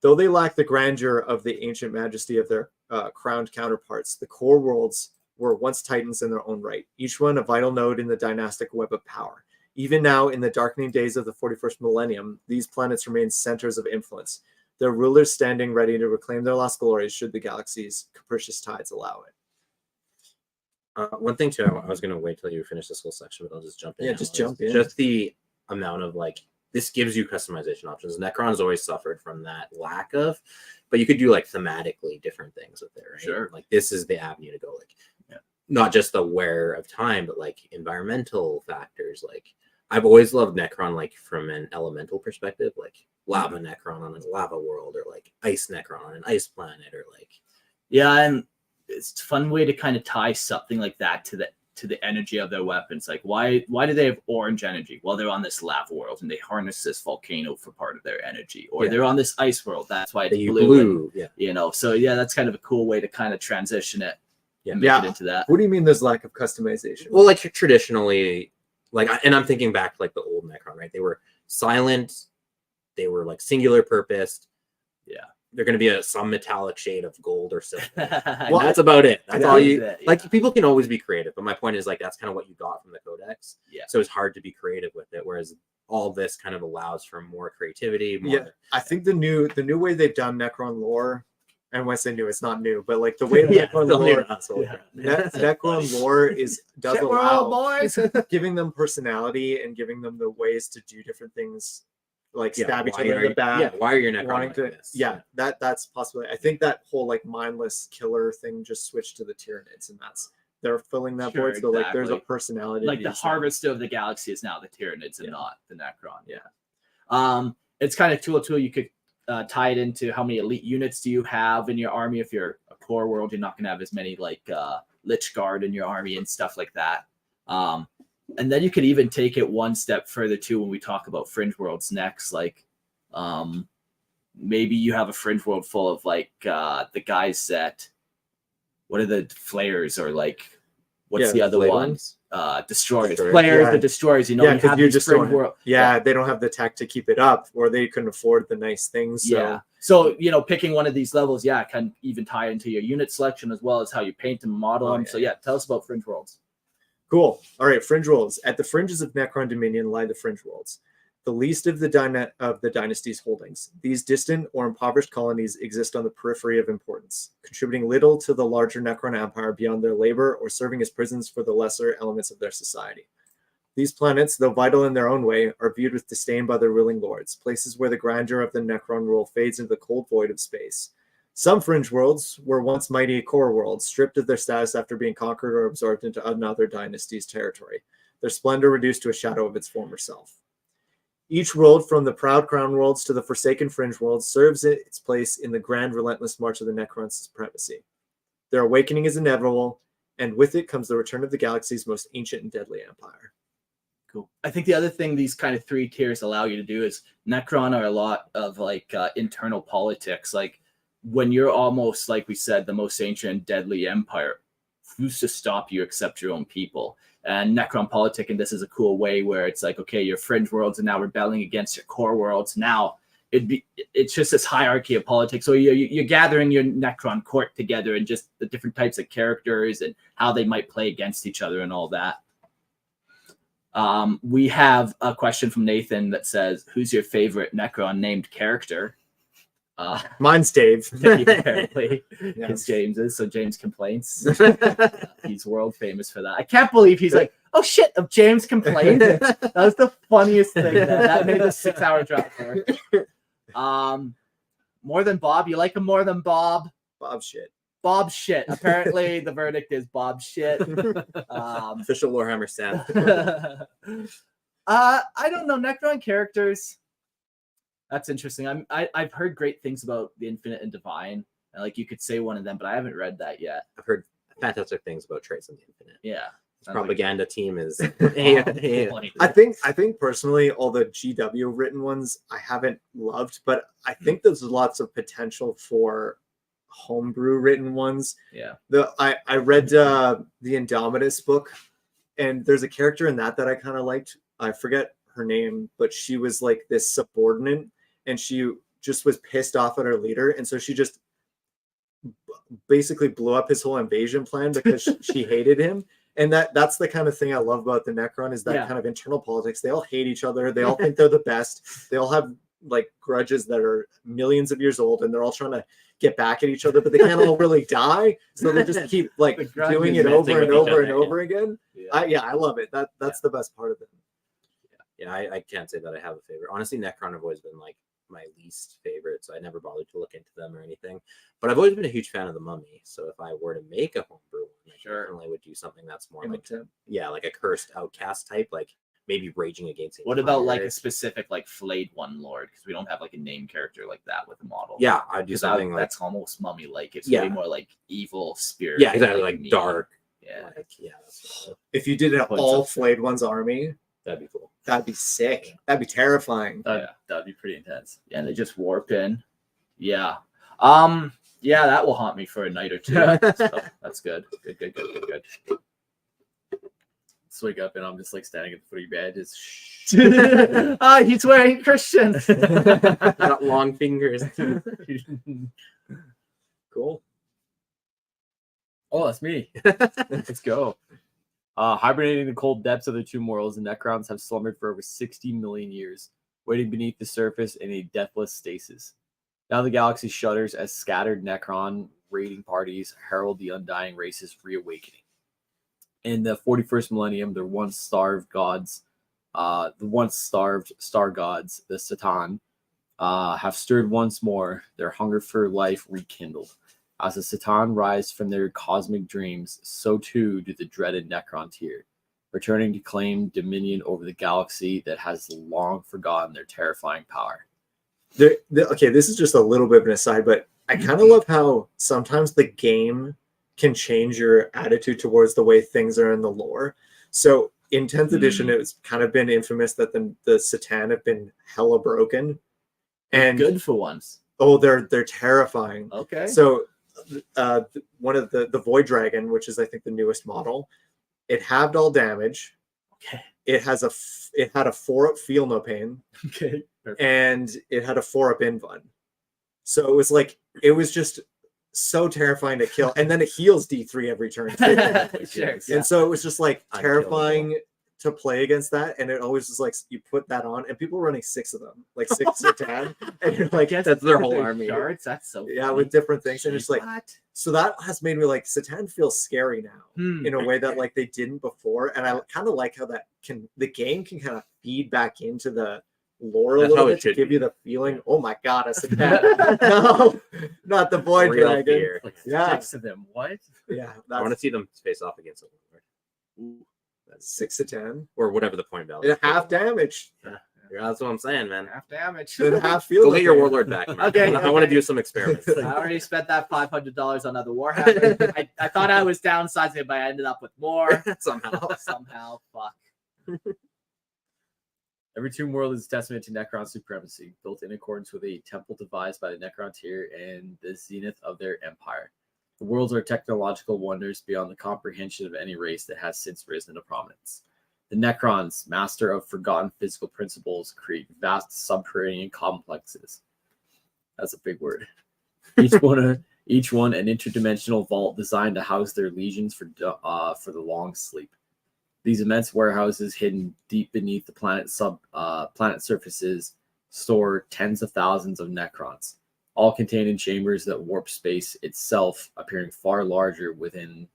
Though they lack the grandeur of the ancient majesty of their crowned counterparts, the core worlds were once titans in their own right, each one a vital node in the dynastic web of power. Even now, in the darkening days of the 41st millennium, these planets remain centers of influence, their rulers standing ready to reclaim their lost glories should the galaxy's capricious tides allow it. One thing too, I was gonna wait till you finish this whole section, but I'll just jump in. Yeah, now, just is jump in. Just the amount of like this gives you customization options. Necron's always suffered from that lack of, but you could do like thematically different things with it, right? Sure. Like this is the avenue to go. Like, Yeah. not just the wear of time, but like environmental factors. Like I've always loved Necron, like from an elemental perspective, like lava Necron on a lava world, or like ice Necron on an ice planet, or like Yeah, and it's a fun way to kind of tie something like that to the energy of their weapons. Like, why do they have orange energy? Well, they're on this lava world and they harness this volcano for part of their energy. Or Yeah. they're on this ice world, that's why it's the blue. blue. Yeah. You know, so yeah, that's kind of a cool way to kind of transition it Yeah. and make Yeah. it into that. What do you mean there's lack of customization? Well, like traditionally, like, and I'm thinking back to like the old Necron, right? They were silent, they were like singular purposed. Yeah. They're going to be some metallic shade of gold or silver. Well, That's about it. That's all you it, like. People can always be creative, but my point is like that's kind of what you got from the codex. Yeah. So it's hard to be creative with it, whereas all this kind of allows for more creativity. More, Yeah. I think the new way they've done Necron lore, and when I say new, it's not new, but like the way yeah, Necron still lore, new to us, so- Necron lore does Shit, we're all allow boys. giving them personality and giving them the ways to do different things, like Yeah, stab each why other are in the you- back. Yeah, why are your Necron wanting like to, this? yeah, that's possibly. I think that whole like mindless killer thing just switched to the Tyranids, and they're filling that Sure, void. So like, there's a exactly. personality. Like to the these now. harvester of the galaxy is now the Tyranids and Yeah. not the Necron. Yeah. It's kind of tool. You could tie it into how many elite units do you have in your army. If you're a core world, you're not going to have as many like Lich Guard in your army and stuff like that. And then you could even take it one step further too when we talk about fringe worlds next. Like maybe you have a fringe world full of like the guys that, what are the flayers, or like what's Yeah, the other Blade one? ones? Destroyers. Destroyers. Players, Yeah. the destroyers. You know, Yeah, you 'cause have you these just fringe don't- world. Yeah, they don't have the tech to keep it up, or they couldn't afford the nice things. So. Yeah. So, you know, picking one of these levels, can even tie into your unit selection as well as how you paint them and model Oh, them. yeah, So, tell us about Fringe Worlds. Cool. All right, fringe worlds. At the fringes of Necron Dominion lie the fringe worlds, the least of the dynasty's holdings. These distant or impoverished colonies exist on the periphery of importance, contributing little to the larger Necron empire beyond their labor or serving as prisons for the lesser elements of their society. These planets, though vital in their own way, are viewed with disdain by their ruling lords, places where the grandeur of the Necron rule fades into the cold void of space. Some fringe worlds were once mighty core worlds, stripped of their status after being conquered or absorbed into another dynasty's territory, their splendor reduced to a shadow of its former self. Each world, from the proud crown worlds to the forsaken fringe worlds, serves its place in the grand, relentless march of the Necron's supremacy. Their awakening is inevitable, and with it comes the return of the galaxy's most ancient and deadly empire. Cool. I think the other thing these kind of three tiers allow you to do is Necron are a lot of like internal politics. Like when you're almost, like we said, the most ancient and deadly empire, who's to stop you except your own people? And Necron politic, and this is a cool way where it's like, okay, your fringe worlds are now rebelling against your core worlds. Now it's just this hierarchy of politics. So you're gathering your Necron court together and just the different types of characters and how they might play against each other and all that. We have a question from Nathan that says, who's your favorite Necron named character? Mine's Dave. apparently, Yeah. it's James's. So James complains. He's world famous for that. I can't believe he's like, oh shit, of James complains. That was the funniest thing. That made the 6-hour drive work. More than Bob. You like him more than Bob? Bob shit. Bob shit. Apparently, the verdict is Bob shit. Official Lorehammer stand. I don't know. Necron characters. That's interesting. I've heard great things about the Infinite and Divine. And like you could say one of them, but I haven't read that yet. I've heard fantastic things about Trace and the Infinite. Yeah. Propaganda team is. I think personally, all the GW written ones I haven't loved, but I think there's lots of potential for homebrew written ones. Yeah. I read the Indomitus book, and there's a character in that I kind of liked. I forget her name, but she was like this subordinate, and she just was pissed off at her leader, and so she just basically blew up his whole invasion plan because she hated him. And that's the kind of thing I love about the Necron, is that kind of internal politics. They all hate each other. They all think they're the best. They all have like grudges that are millions of years old, and they're all trying to get back at each other, but they can't all really die. So they just keep like doing it over and over and over again. I love it. That's the best part of it. Yeah, I can't say that I have a favorite. Honestly, Necron have always been like my least favorite, so I never bothered to look into them or anything. But I've always been a huge fan of the Mummy. So if I were to make a homebrew one, I definitely would do something that's more like like a cursed outcast type, like maybe raging against. What about like a specific like flayed one lord? Because we don't have like a name character like that with a model. Yeah, I'd do something that's almost mummy like. It's way more like evil spirit. Yeah, exactly, like dark. Yeah, that's if you did an all flayed one's army, that'd be cool. That'd be sick. That'd be terrifying. That'd be pretty intense. Yeah, and they just warp in. Yeah. Yeah, that will haunt me for a night or two. So that's good. Good. Just wake up and I'm just like standing at the foot of your bed. Just he's wearing Christian. Got long fingers. Cool. Oh, that's me. Let's go. Hibernating in the cold depths of the tomb worlds, the Necrons have slumbered for over 60 million years, waiting beneath the surface in a deathless stasis. Now the galaxy shudders as scattered Necron raiding parties herald the undying race's reawakening. In the 41st millennium, the once starved star gods, the Satan, have stirred once more, their hunger for life rekindled. As the Satan rise from their cosmic dreams, so too do the dreaded Necrontyr, returning to claim dominion over the galaxy that has long forgotten their terrifying power. Okay, this is just a little bit of an aside, but I kind of love how sometimes the game can change your attitude towards the way things are in the lore. So in 10th edition, it's kind of been infamous that the Satan have been hella broken. And good for once. Oh, they're terrifying. Okay. So one of the Void Dragon, which is I think the newest model, it halved all damage. Okay. It had a 4-up feel no pain. Okay. Perfect. And it had a 4-up invuln. So it was just so terrifying to kill. And then it heals D3 every turn. Sure. And so it was just like terrifying to play against that. And it always was like you put that on, and people were running 6 of them, like 6 or 10. And you're like, that's their whole army. Shards? That's so funny. With different things. And it's like, what? So that has made me like Satan feels scary now in a way that like they didn't before. And I kind of like how the game can kind of feed back into the lore a little bit to give you the feeling, oh my god, a Satan. No, not the Void Dragon. Like Yeah. 6 of them. What? Yeah, I want to see them face off against a that's 6 to 10 or whatever the point value. and half damage. Yeah, that's what I'm saying, man. Half damage. Then half field. Go get your warlord back, man. Okay, I want to do some experiments. I already spent that $500 on other Warhammer. I thought I was downsizing, but I ended up with more. Somehow. Fuck. Every tomb world is a testament to Necron supremacy, built in accordance with a temple devised by the Necrontyr and the zenith of their empire. The worlds are technological wonders beyond the comprehension of any race that has since risen to prominence. The Necrons, master of forgotten physical principles, create vast subterranean complexes. That's a big word. Each one an interdimensional vault designed to house their legions for the long sleep. These immense warehouses, hidden deep beneath the planet surfaces, store tens of thousands of Necrons. all contained in chambers that warp space itself, appearing far larger within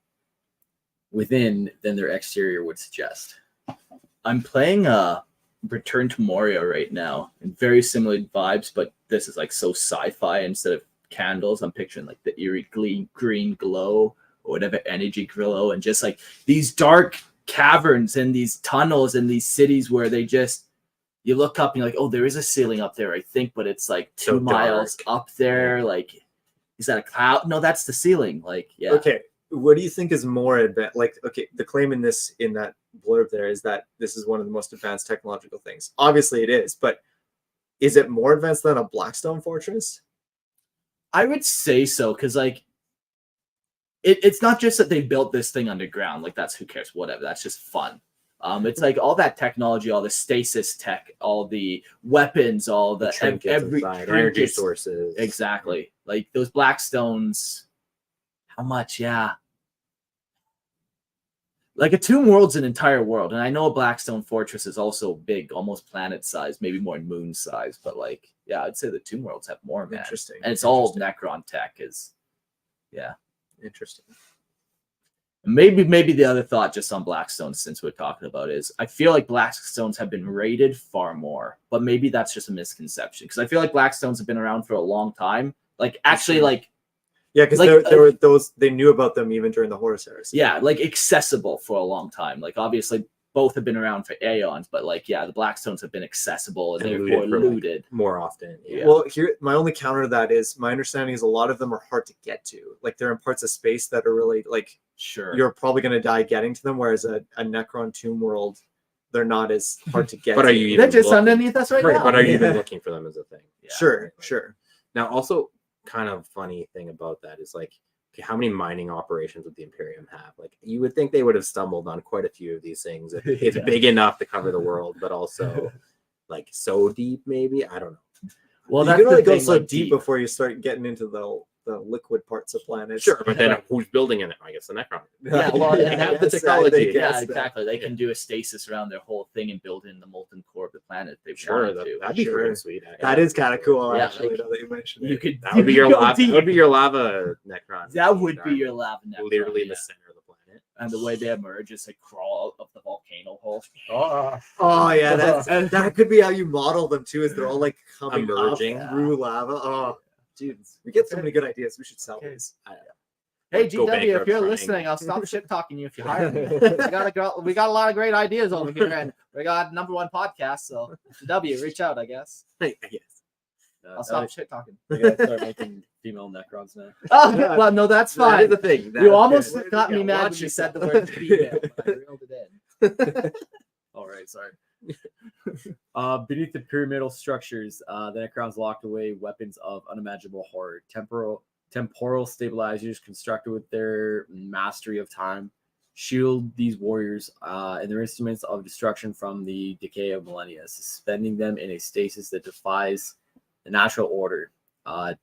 than their exterior would suggest. I'm playing Return to Moria right now, and very similar vibes, but this is like so sci-fi. Instead of candles, I'm picturing like the eerie green glow or whatever energy glow, and just like these dark caverns and these tunnels and these cities where they just, you look up and you're like, oh, there is a ceiling up there, I think, but it's like 2 So miles dark. up there. Like, is that a cloud? No, that's the ceiling. Like, yeah. Okay, what do you think is more advanced? Like, okay, the claim in that blurb there is that this is one of the most advanced technological things. Obviously, it is, but is it more advanced than a Blackstone fortress? I would say so, because like it's not just that they built this thing underground. Like, that's, who cares? Whatever. That's just fun. It's like all that technology, all the stasis tech, all the weapons, all the trinkets inside, energy trinkets. sources. Exactly. Like those Blackstones. How much? Yeah. Like a Tomb World's an entire world, and I know a Blackstone fortress is also big, almost planet size, maybe more moon size. But like, yeah, I'd say the Tomb Worlds have more, man. Interesting. And it's all Necron tech. Is yeah. Interesting. Maybe the other thought just on Blackstones, since we're talking about, is I feel like Blackstones have been raided far more, but maybe that's just a misconception, because I feel like Blackstones have been around for a long time. Like, actually, like, Yeah, because Like, there were those, they knew about them even during the Horus Heresy. yeah, like accessible for a long time. Like, obviously both have been around for aeons, but like, yeah, the Blackstones have been accessible and And therefore looted for, like, looted. more often. Yeah. Well, here, my only counter to that is, my understanding is a lot of them are hard to get to. Like, they're in parts of space that are really, like, Sure. you're probably going to die getting to them, whereas a Necron Tomb World, they're not as hard to get But to. are you even They're just looking- underneath us right now. But are you even Yeah. looking for them as a thing? Yeah. Sure. Now, also, kind of funny thing about that is, like, okay, how many mining operations would the Imperium have? Like, you would think they would have stumbled on quite a few of these things. It's Yeah. big enough to cover the world, but also like so deep, maybe. I don't know. Well, You that's can the only go thing, so like, deep before you start getting into the liquid parts of planets. Sure, but then who's building it? I guess the Necron. Yeah, well, They and have the Yes, I technology. think Yeah, yes, exactly. They Yeah. can do a stasis around their whole thing and build in the molten core of the planet if they Sure, wanted to. that'd be Sure. pretty sweet. That is kind of cool, Yeah, actually, like, now that you mention it. You could That would be you your could go lava. That deep. would be your lava Necron. That would be your lava Necron, literally in yeah. the center of the planet. And the way they emerge is like crawl out of the volcano hole. Oh yeah, that could be how you model them too. Is they're all like coming Emerging. up through lava. Oh, dude, we get so many good ideas. We should sell these. Hey Go GW, if bankrupt you're trying. listening, I'll stop shit talking you if you hire me. we got a lot of great ideas over here, and we got #1 podcast. So W, reach out, I guess. Yes. I'll stop shit talking. We gotta start making female Necrons now. Oh, well, no, that's That fine. is the thing. You almost That- got me yeah, mad watch when you said the yourself. word female, but I reeled it in. All right, sorry. Beneath the pyramidal structures, the Necrons locked away weapons of unimaginable horror. Temporal stabilizers constructed with their mastery of time shield these warriors and their instruments of destruction from the decay of millennia, suspending them in a stasis that defies the natural order.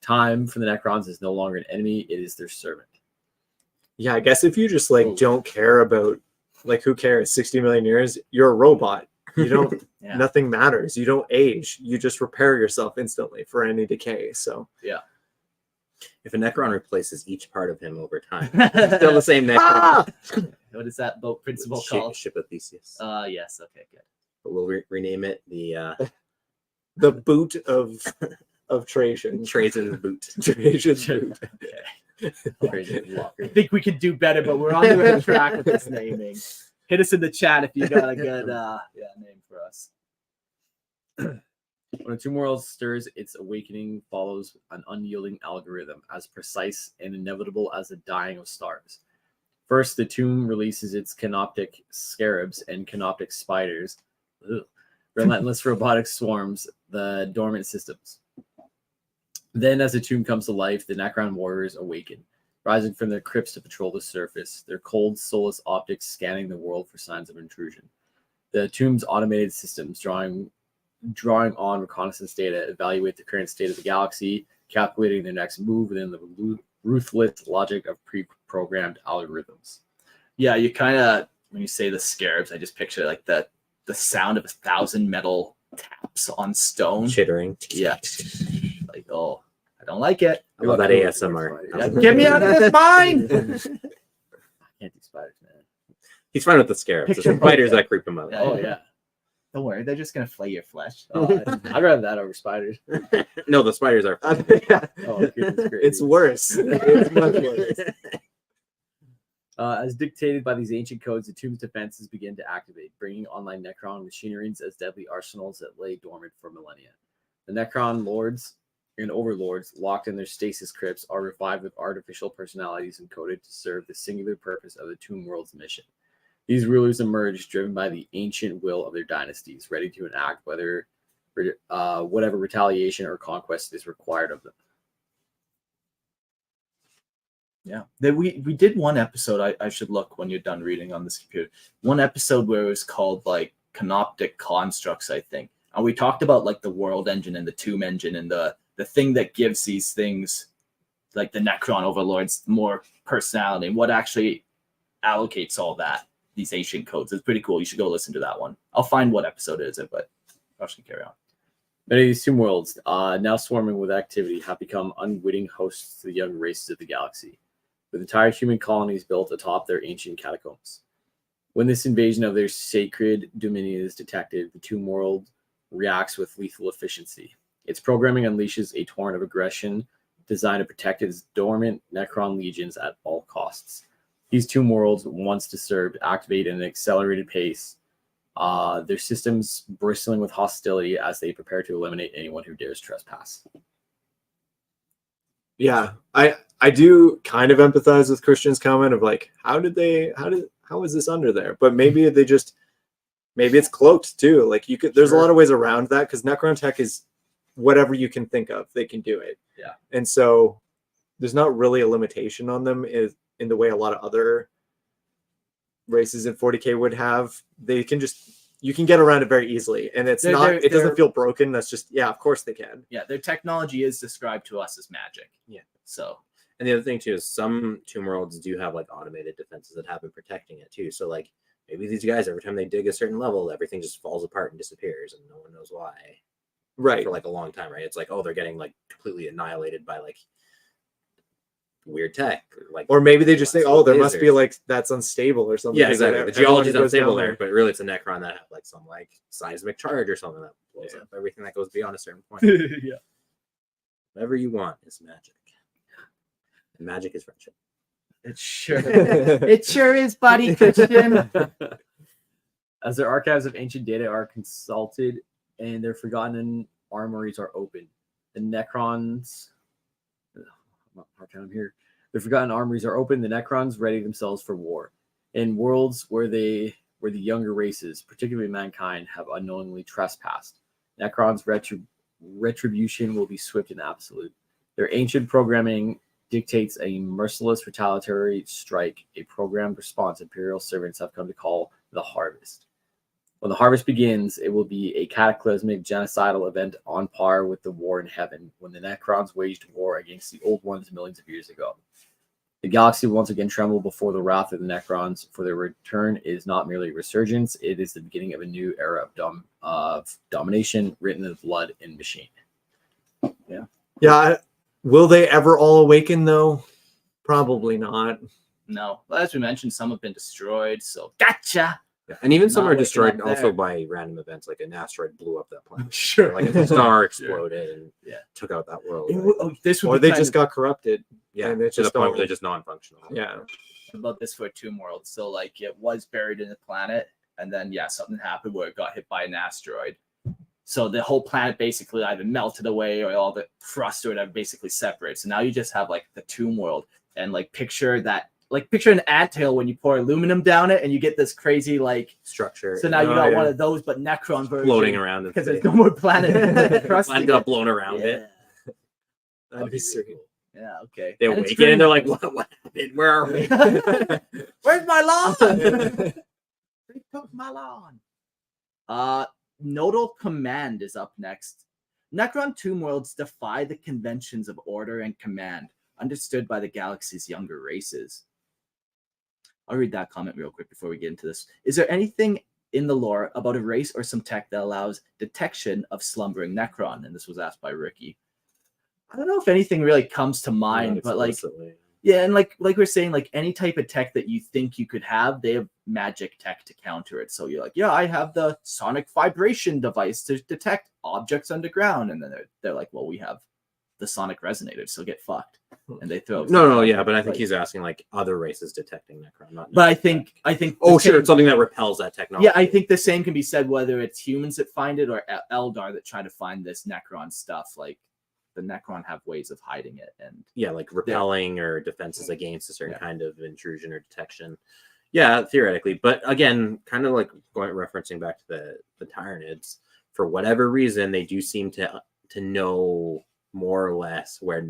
Time for the Necrons is no longer an enemy; it is their servant. Yeah, I guess if you just like Ooh. don't care about, like, who cares? 60 million years, you're a robot. You don't. Yeah. Nothing matters. You don't age. You just repair yourself instantly for any decay. So If a Necron replaces each part of him over time, it's still the same Necron. What is that boat principle Ship, called? Ship of Theseus. Yes. Okay, good. But we'll rename it the the boot of Trajan. Trajan's Boot. Trajan's boot. Crazy locker. I think we could do better, but we're on the right track with this naming. Hit us in the chat if you got a good name for us. When a tomb world stirs, its awakening follows an unyielding algorithm, as precise and inevitable as the dying of stars. First, the tomb releases its canoptic scarabs and canoptic spiders, relentless robotic swarms, the dormant systems. Then, as the tomb comes to life, the Necron warriors awaken, rising from their crypts to patrol the surface, their cold, soulless optics scanning the world for signs of intrusion. The tomb's automated systems, drawing on reconnaissance data, evaluate the current state of the galaxy, calculating their next move within the ruthless logic of pre-programmed algorithms. Yeah, you kind of, when you say the scarabs, I just picture like the sound of 1,000 metal taps on stone. Chittering. Yeah. Like, oh, I don't like it. I love that ASMR. Yeah, get me out of this mine. I can't do spiders, man. He's fine with the scarabs. Picture The spiders both. that creep him out. Yeah. Oh yeah. Don't worry, they're just gonna flay your flesh. I'd rather that over spiders. No, the spiders are. Yeah. Oh, goodness gracious. It's worse. It's much worse. As dictated by these ancient codes, the tomb's defenses begin to activate, bringing online Necron machineries as deadly arsenals that lay dormant for millennia. The Necron lords and overlords, locked in their stasis crypts, are revived with artificial personalities encoded to serve the singular purpose of the Tomb World's mission. These rulers emerge driven by the ancient will of their dynasties, ready to enact whatever retaliation or conquest is required of them. Yeah, we did one episode. I should look when you're done reading on this computer. One episode where it was called like Canoptic Constructs, I think, and we talked about like the World Engine and the Tomb Engine and the thing that gives these things, like the Necron overlords, more personality and what actually allocates all that. These ancient codes. It's pretty cool. You should go listen to that one. I'll find what episode it is, but I should carry on. Many of these tomb worlds, now swarming with activity, have become unwitting hosts to the young races of the galaxy, with entire human colonies built atop their ancient catacombs. When this invasion of their sacred dominion is detected, the tomb world reacts with lethal efficiency. Its programming unleashes a torrent of aggression designed to protect its dormant Necron legions at all costs. These tomb worlds, once disturbed, activate at an accelerated pace, their systems bristling with hostility as they prepare to eliminate anyone who dares trespass. Yeah, I do kind of empathize with Christian's comment of like, how is this under there? But maybe it's cloaked too. Like there's a lot of ways around that because Necron tech is whatever you can think of, they can do it. Yeah. And so there's not really a limitation on them in the way a lot of other races in 40K would have. You can get around it very easily, and it doesn't feel broken. That's just, yeah, of course they can. Yeah, their technology is described to us as magic. Yeah. So, and the other thing too is some tomb worlds do have like automated defenses that have been protecting it too. So like maybe these guys, every time they dig a certain level, everything just falls apart and disappears, and no one knows why. Right. For like a long time, right? It's like, oh, they're getting like completely annihilated by like weird tech, or maybe they just say, oh, there must lasers. be like that's unstable or something. Yeah, exactly. The geology is unstable there, there, but really it's a Necron that have like some like seismic charge or something that blows up everything that goes beyond a certain point. yeah. Whatever you want is magic. And magic is friendship. It sure is, buddy, Christian. As their archives of ancient data are consulted and their forgotten armories are opened, the Necrons... hard time here. The forgotten armories are open. The Necrons ready themselves for war. In worlds where the younger races, particularly mankind, have unknowingly trespassed, Necrons' retribution will be swift and absolute. Their ancient programming dictates a merciless retaliatory strike, a programmed response Imperial servants have come to call the Harvest. When the harvest begins, it will be a cataclysmic genocidal event on par with the war in heaven, when the Necrons waged war against the Old Ones millions of years ago. The galaxy will once again tremble before the wrath of the Necrons, for their return is not merely a resurgence, it is the beginning of a new era of domination written in blood and machine. Yeah. Will they ever all awaken though? Probably not. No. Well, as we mentioned, some have been destroyed, so gotcha. Yeah. And even some Not are waking destroyed up also there. by random events, like an asteroid blew up that planet. Sure. Like a star exploded and Yeah. took out that world. It right? w- oh, this would Or be they kind just of got corrupted. Yeah, and it's to the just point all- where they're just non-functional. Yeah. about this for a tomb world. So like it was buried in the planet, and then something happened where it got hit by an asteroid. So the whole planet basically either melted away or all the crust or whatever basically separates. So now you just have like the tomb world, and like picture an anthill when you pour aluminum down it and you get this crazy like Structure. so now you Oh, got yeah. one of those but Necron version floating around because there's no more planet crust. Planet got blown around it. That'd be sweet. Yeah, okay. They And it's awaken and they're green. like, what happened? Where are we? Where's my lawn? They took my lawn. Nodal Command is up next. Necron tomb worlds defy the conventions of order and command, understood by the galaxy's younger races. I'll read that comment real quick before we get into this. Is there anything in the lore about a race or some tech that allows detection of slumbering Necron? And this was asked by Ricky. I don't know if anything really comes to mind, Not but like, explicitly. yeah, and like we're saying, like any type of tech that you think you could have, they have magic tech to counter it. So you're like, yeah, I have the sonic vibration device to detect objects underground, and then they're like, well, we have the sonic resonator, so get fucked. And they throw No, yeah, but I think like, he's asking like other races detecting Necron, not. But I Necron. think. Oh, the sure, same- it's something that repels that technology. Yeah, I think the same can be said whether it's humans that find it or Eldar that try to find this Necron stuff. Like the Necron have ways of hiding it, and Yeah, like repelling or defenses against a certain Yeah. kind of intrusion or detection. Yeah, theoretically, but again, kind of like referencing back to the Tyranids, for whatever reason, they do seem to know more or less where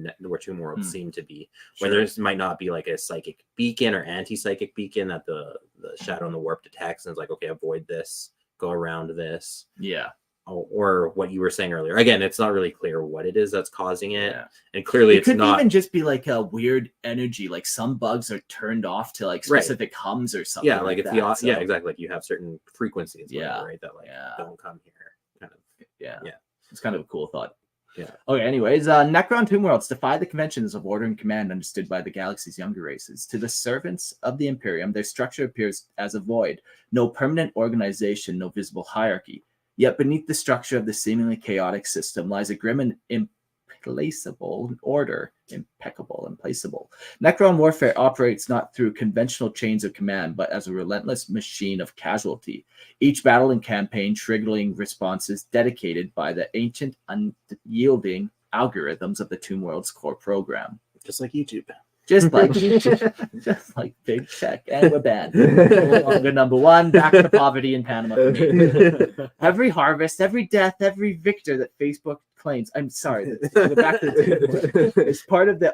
Two Worlds seem to be. Sure. Where there might not be like a psychic beacon or anti-psychic beacon that the Shadow and the Warp detects, and it's like, okay, avoid this, go around this. yeah, Or what you were saying earlier. Again, it's not really clear what it is that's causing it, yeah. and clearly It it's could not. even just be like a weird energy, like some bugs are turned off to like Right. specific hums or something. Yeah, like if that. yeah, So, exactly. Like you have certain frequencies, Yeah, right? That like yeah. don't come here. Kind of. yeah, Yeah. it's kind of a cool thought. Yeah. Okay. Anyways, Necron Tomb Worlds defy the conventions of order and command understood by the galaxy's younger races. To the servants of the Imperium, their structure appears as a void, no permanent organization, no visible hierarchy. Yet beneath the structure of the seemingly chaotic system lies a grim and implacable order. Impeccable, implacable. Necron warfare operates not through conventional chains of command, but as a relentless machine of casualty. Each battle and campaign triggering responses dedicated by the ancient, unyielding algorithms of the Tomb World's core program. Just like YouTube. Just like just like big tech, and we're banned. No longer number one. Back to poverty in Panama. For me. Every harvest, every death, every victor that Facebook claims. I'm sorry. Back to the is part of the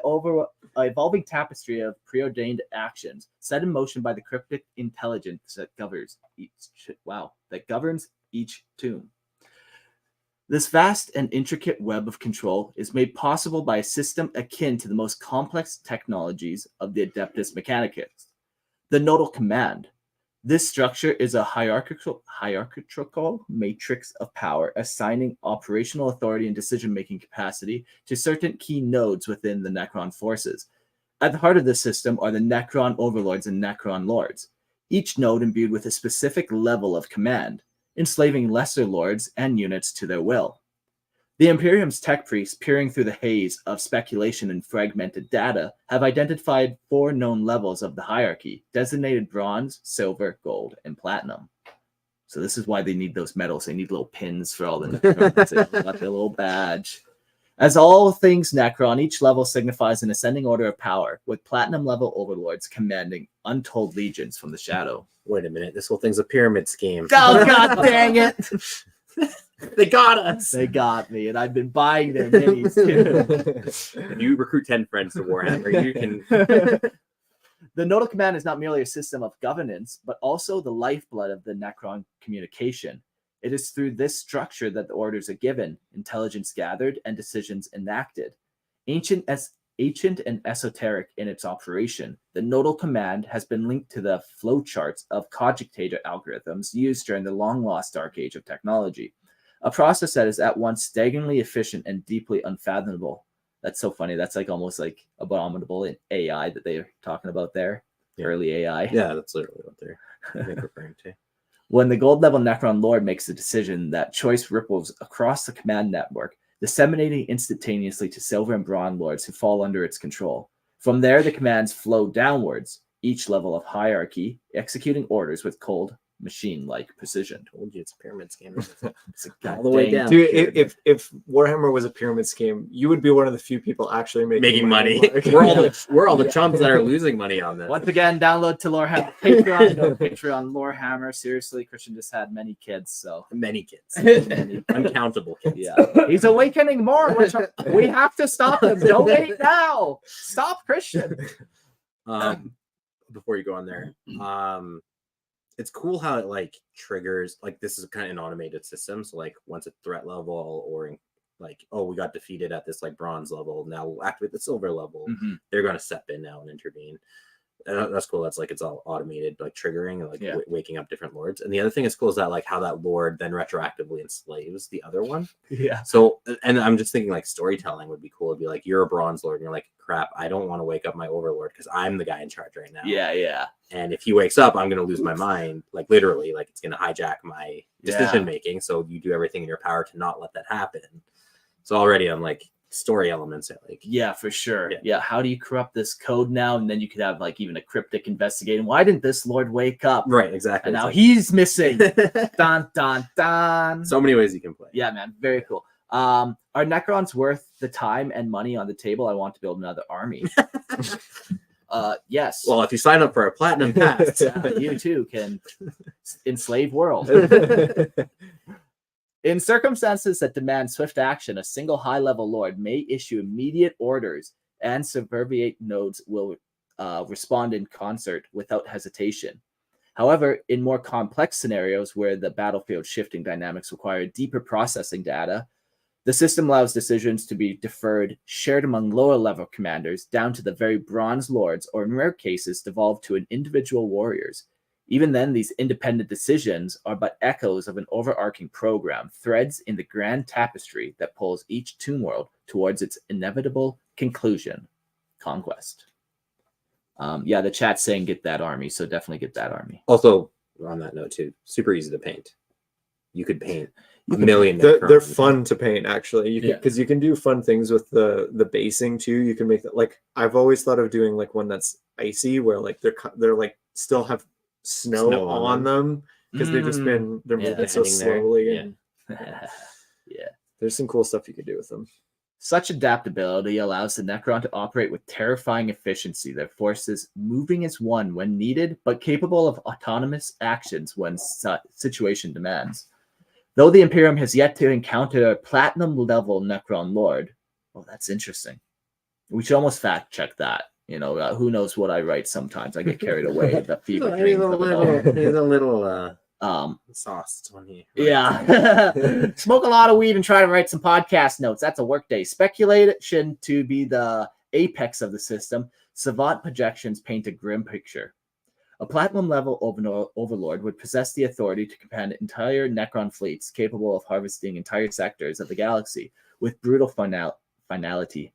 evolving tapestry of preordained actions set in motion by the cryptic intelligence that governs each tomb. This vast and intricate web of control is made possible by a system akin to the most complex technologies of the Adeptus Mechanicus, the Nodal Command. This structure is a hierarchical matrix of power, assigning operational authority and decision-making capacity to certain key nodes within the Necron forces. At the heart of this system are the Necron overlords and Necron lords, each node imbued with a specific level of command, enslaving lesser lords and units to their will. The Imperium's tech priests, peering through the haze of speculation and fragmented data, have identified 4 known levels of the hierarchy, designated bronze, silver, gold, and platinum. So this is why they need those medals. They need little pins for all the Necrons. They got their little badge. As all things Necron, each level signifies an ascending order of power, with platinum level overlords commanding untold legions from the shadow. Wait a minute, this whole thing's a pyramid scheme. Oh, god dang it! They got us. They got me, and I've been buying their minis too. You recruit 10 friends to Warhammer, you can. The Nodal Command is not merely a system of governance, but also the lifeblood of the Necron communication. It is through this structure that the orders are given, intelligence gathered, and decisions enacted. Ancient and esoteric in its operation, the Nodal Command has been linked to the flowcharts of cogitator algorithms used during the long-lost Dark Age of technology, a process that is at once staggeringly efficient and deeply unfathomable. That's so funny. That's like almost like abominable in AI that they're talking about there. Yeah. Early AI. Yeah, that's literally what they're referring to. When the gold level Necron Lord makes a decision, that choice ripples across the command network, disseminating instantaneously to silver and bronze lords who fall under its control. From there, the commands flow downwards, each level of hierarchy, executing orders with cold, machine-like precision. Told you it's a pyramid scheme. It's a All the way goddamn down. Dude, if Warhammer was a pyramid scheme, you would be one of the few people actually making money. Mark. We're all the chumps that are losing money on this. Once again, download to Lorehammer Patreon. Go to Patreon Lorehammer. Seriously, Christian just had many kids, so Many kids. many. Uncountable kids. Yeah, he's awakening more. We have to stop him. Donate now. Stop, Christian. Before you go on there, it's cool how it like triggers, like this is kind of an automated system. So like once a threat level or like, oh, we got defeated at this like bronze level, now we'll activate the silver level. Mhm. They're going to step in now and intervene. That's cool. That's like it's all automated, like triggering, like Yeah. waking up different lords. And the other thing is cool is that like how that lord then retroactively enslaves the other one. Yeah. So, and I'm just thinking like storytelling would be cool. It'd be like you're a bronze lord, and you're like, crap, I don't want to wake up my overlord because I'm the guy in charge right now. Yeah. And if he wakes up, I'm gonna lose my mind, like literally, like it's gonna hijack my decision making. So you do everything in your power to not let that happen. So already I'm like story elements that like Yeah, for sure. Yeah. Yeah. How do you corrupt this code now? And then you could have like even a cryptic investigating. Why didn't this lord wake up? right, exactly. And It's now like- he's missing. Dun dun dun. so many ways you can play. Yeah, man, very cool. Are Necrons worth the time and money on the table? I want to build another army. Yes. Well, if you sign up for a platinum pass, Yeah, you too can enslave world. In circumstances that demand swift action, a single high-level lord may issue immediate orders, and suburbiate nodes will respond in concert without hesitation. However, in more complex scenarios where the battlefield shifting dynamics require deeper processing data, the system allows decisions to be deferred, shared among lower-level commanders, down to the very bronze lords, or in rare cases, devolved to an individual warriors. Even then, these independent decisions are but echoes of an overarching program, threads in the grand tapestry that pulls each Tomb World towards its inevitable conclusion, conquest. Yeah, the chat's saying get that army, so definitely get that army. also on that note too, super easy to paint. You could paint a million. They're Necrons. fun to paint, actually. You can Yeah. because you can do fun things with the basing too. You can make that like I've always thought of doing like one that's icy, where like they're like still have snow on them because they've just been they're Yeah, moving so hanging there. slowly. Yeah. And Yeah. there's some cool stuff you could do with them. Such adaptability allows the Necron to operate with terrifying efficiency, their forces moving as one when needed, but capable of autonomous actions when situation demands. Though the Imperium has yet to encounter a platinum-level Necron Lord, well, that's interesting. We should almost fact-check that. You know, who knows what I write sometimes. I get carried away with the fever He's dreams a of it all. little sauced on here. Yeah. Smoke a lot of weed and try to write some podcast notes. That's a workday. Speculation to be the apex of the system. Savant projections paint a grim picture. A platinum level overlord would possess the authority to command entire Necron fleets capable of harvesting entire sectors of the galaxy with brutal finality.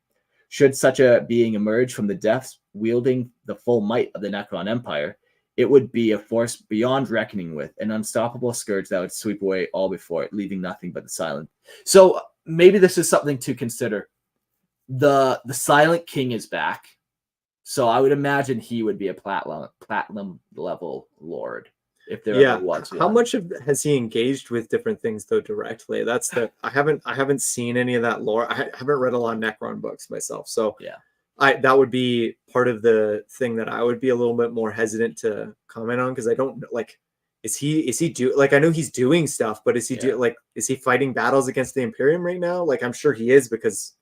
Should such a being emerge from the depths wielding the full might of the Necron Empire, it would be a force beyond reckoning with, an unstoppable scourge that would sweep away all before it, leaving nothing but the silent. So maybe this is something to consider. The Silent King is back. So I would imagine he would be a platinum level lord if there ever was one. How much has he engaged with different things though directly? That's the I haven't seen any of that lore. I haven't read a lot of Necron books myself, so Yeah. That would be part of the thing that I would be a little bit more hesitant to comment on because I don't like. Is he like I know he's doing stuff, but is he is he fighting battles against the Imperium right now? Like I'm sure he is because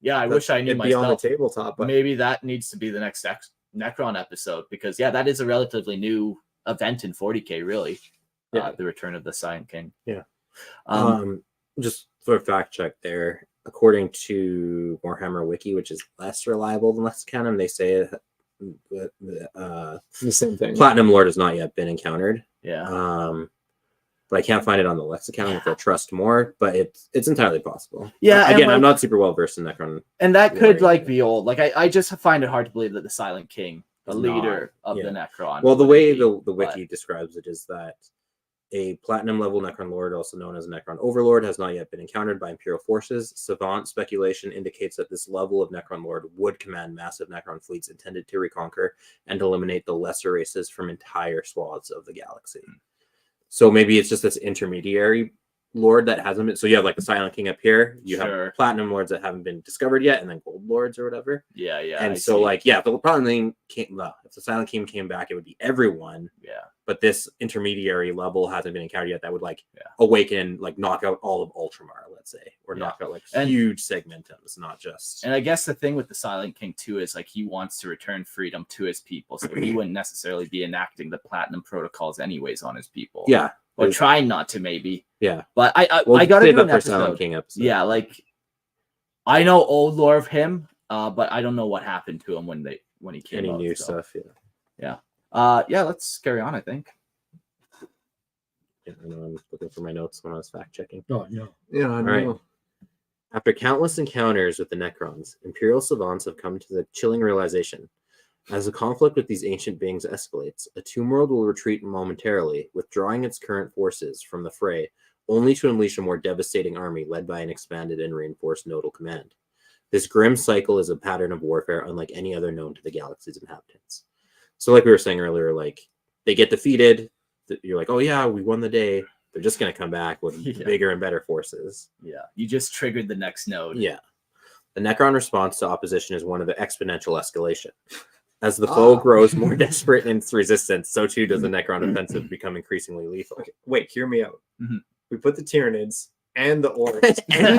Yeah, I wish I knew it'd be on the myself. tabletop. But Maybe that needs to be the next Necron episode because that is a relatively new event in 40K, really. Yeah. The return of the Silent King. Yeah. Um, Just for a fact check there, according to Warhammer Wiki, which is less reliable than Lexicanum, they say that the same thing. Platinum Lord has not yet been encountered. yeah. But I can't find it on the Lexicon if I trust more, but it's entirely possible. Yeah, and, Again, like- I'm not super well versed in Necron. And that could Warrior. be old. Like I just find it hard to believe that the Silent King, the Is leader not, of yeah. the Necron. Well, the wouldn't way be, the but- wiki describes it is that a platinum level Necron Lord, also known as Necron Overlord, has not yet been encountered by Imperial forces. Savant speculation indicates that this level of Necron Lord would command massive Necron fleets intended to reconquer and eliminate the lesser races from entire swaths of the galaxy. So maybe it's just this intermediary lord that hasn't been. So you have like the Silent King up here. You Sure. have platinum lords that haven't been discovered yet, and then gold lords or whatever. Yeah. And I so, see. like, if the platinum came, if the Silent King came back, it would be everyone. Yeah. But this intermediary level hasn't been encountered yet. That would like Yeah. awaken, like knock out all of Ultramar, let's say, or Yeah. knock out like And- huge segmentums, not just. And I guess the thing with the Silent King too is like he wants to return freedom to his people, so he wouldn't necessarily be enacting the platinum protocols anyways on his people. Yeah, or trying not to maybe. yeah. But I We'll gotta save do that an for Silent episode. King episode. Yeah, like I know old lore of him, but I don't know what happened to him when when he came Any out. new so. stuff? Yeah. Let's carry on, I think. I know I'm looking for my notes when I was fact checking. Oh no. Yeah, I All right. know. After countless encounters with the Necrons, Imperial savants have come to the chilling realization. As the conflict with these ancient beings escalates, a tomb world will retreat momentarily, withdrawing its current forces from the fray, only to unleash a more devastating army led by an expanded and reinforced nodal command. This grim cycle is a pattern of warfare unlike any other known to the galaxy's inhabitants. So like we were saying earlier, like they get defeated, you're like, oh yeah, we won the day. They're just going to come back with bigger and better forces. Yeah, you just triggered the next node. Yeah. The Necron response to opposition is one of the exponential escalation. As the foe grows more desperate in its resistance, so too does the Necron offensive become increasingly lethal. Okay, wait, hear me out. Mhm. We put the Tyranids and the Orcs and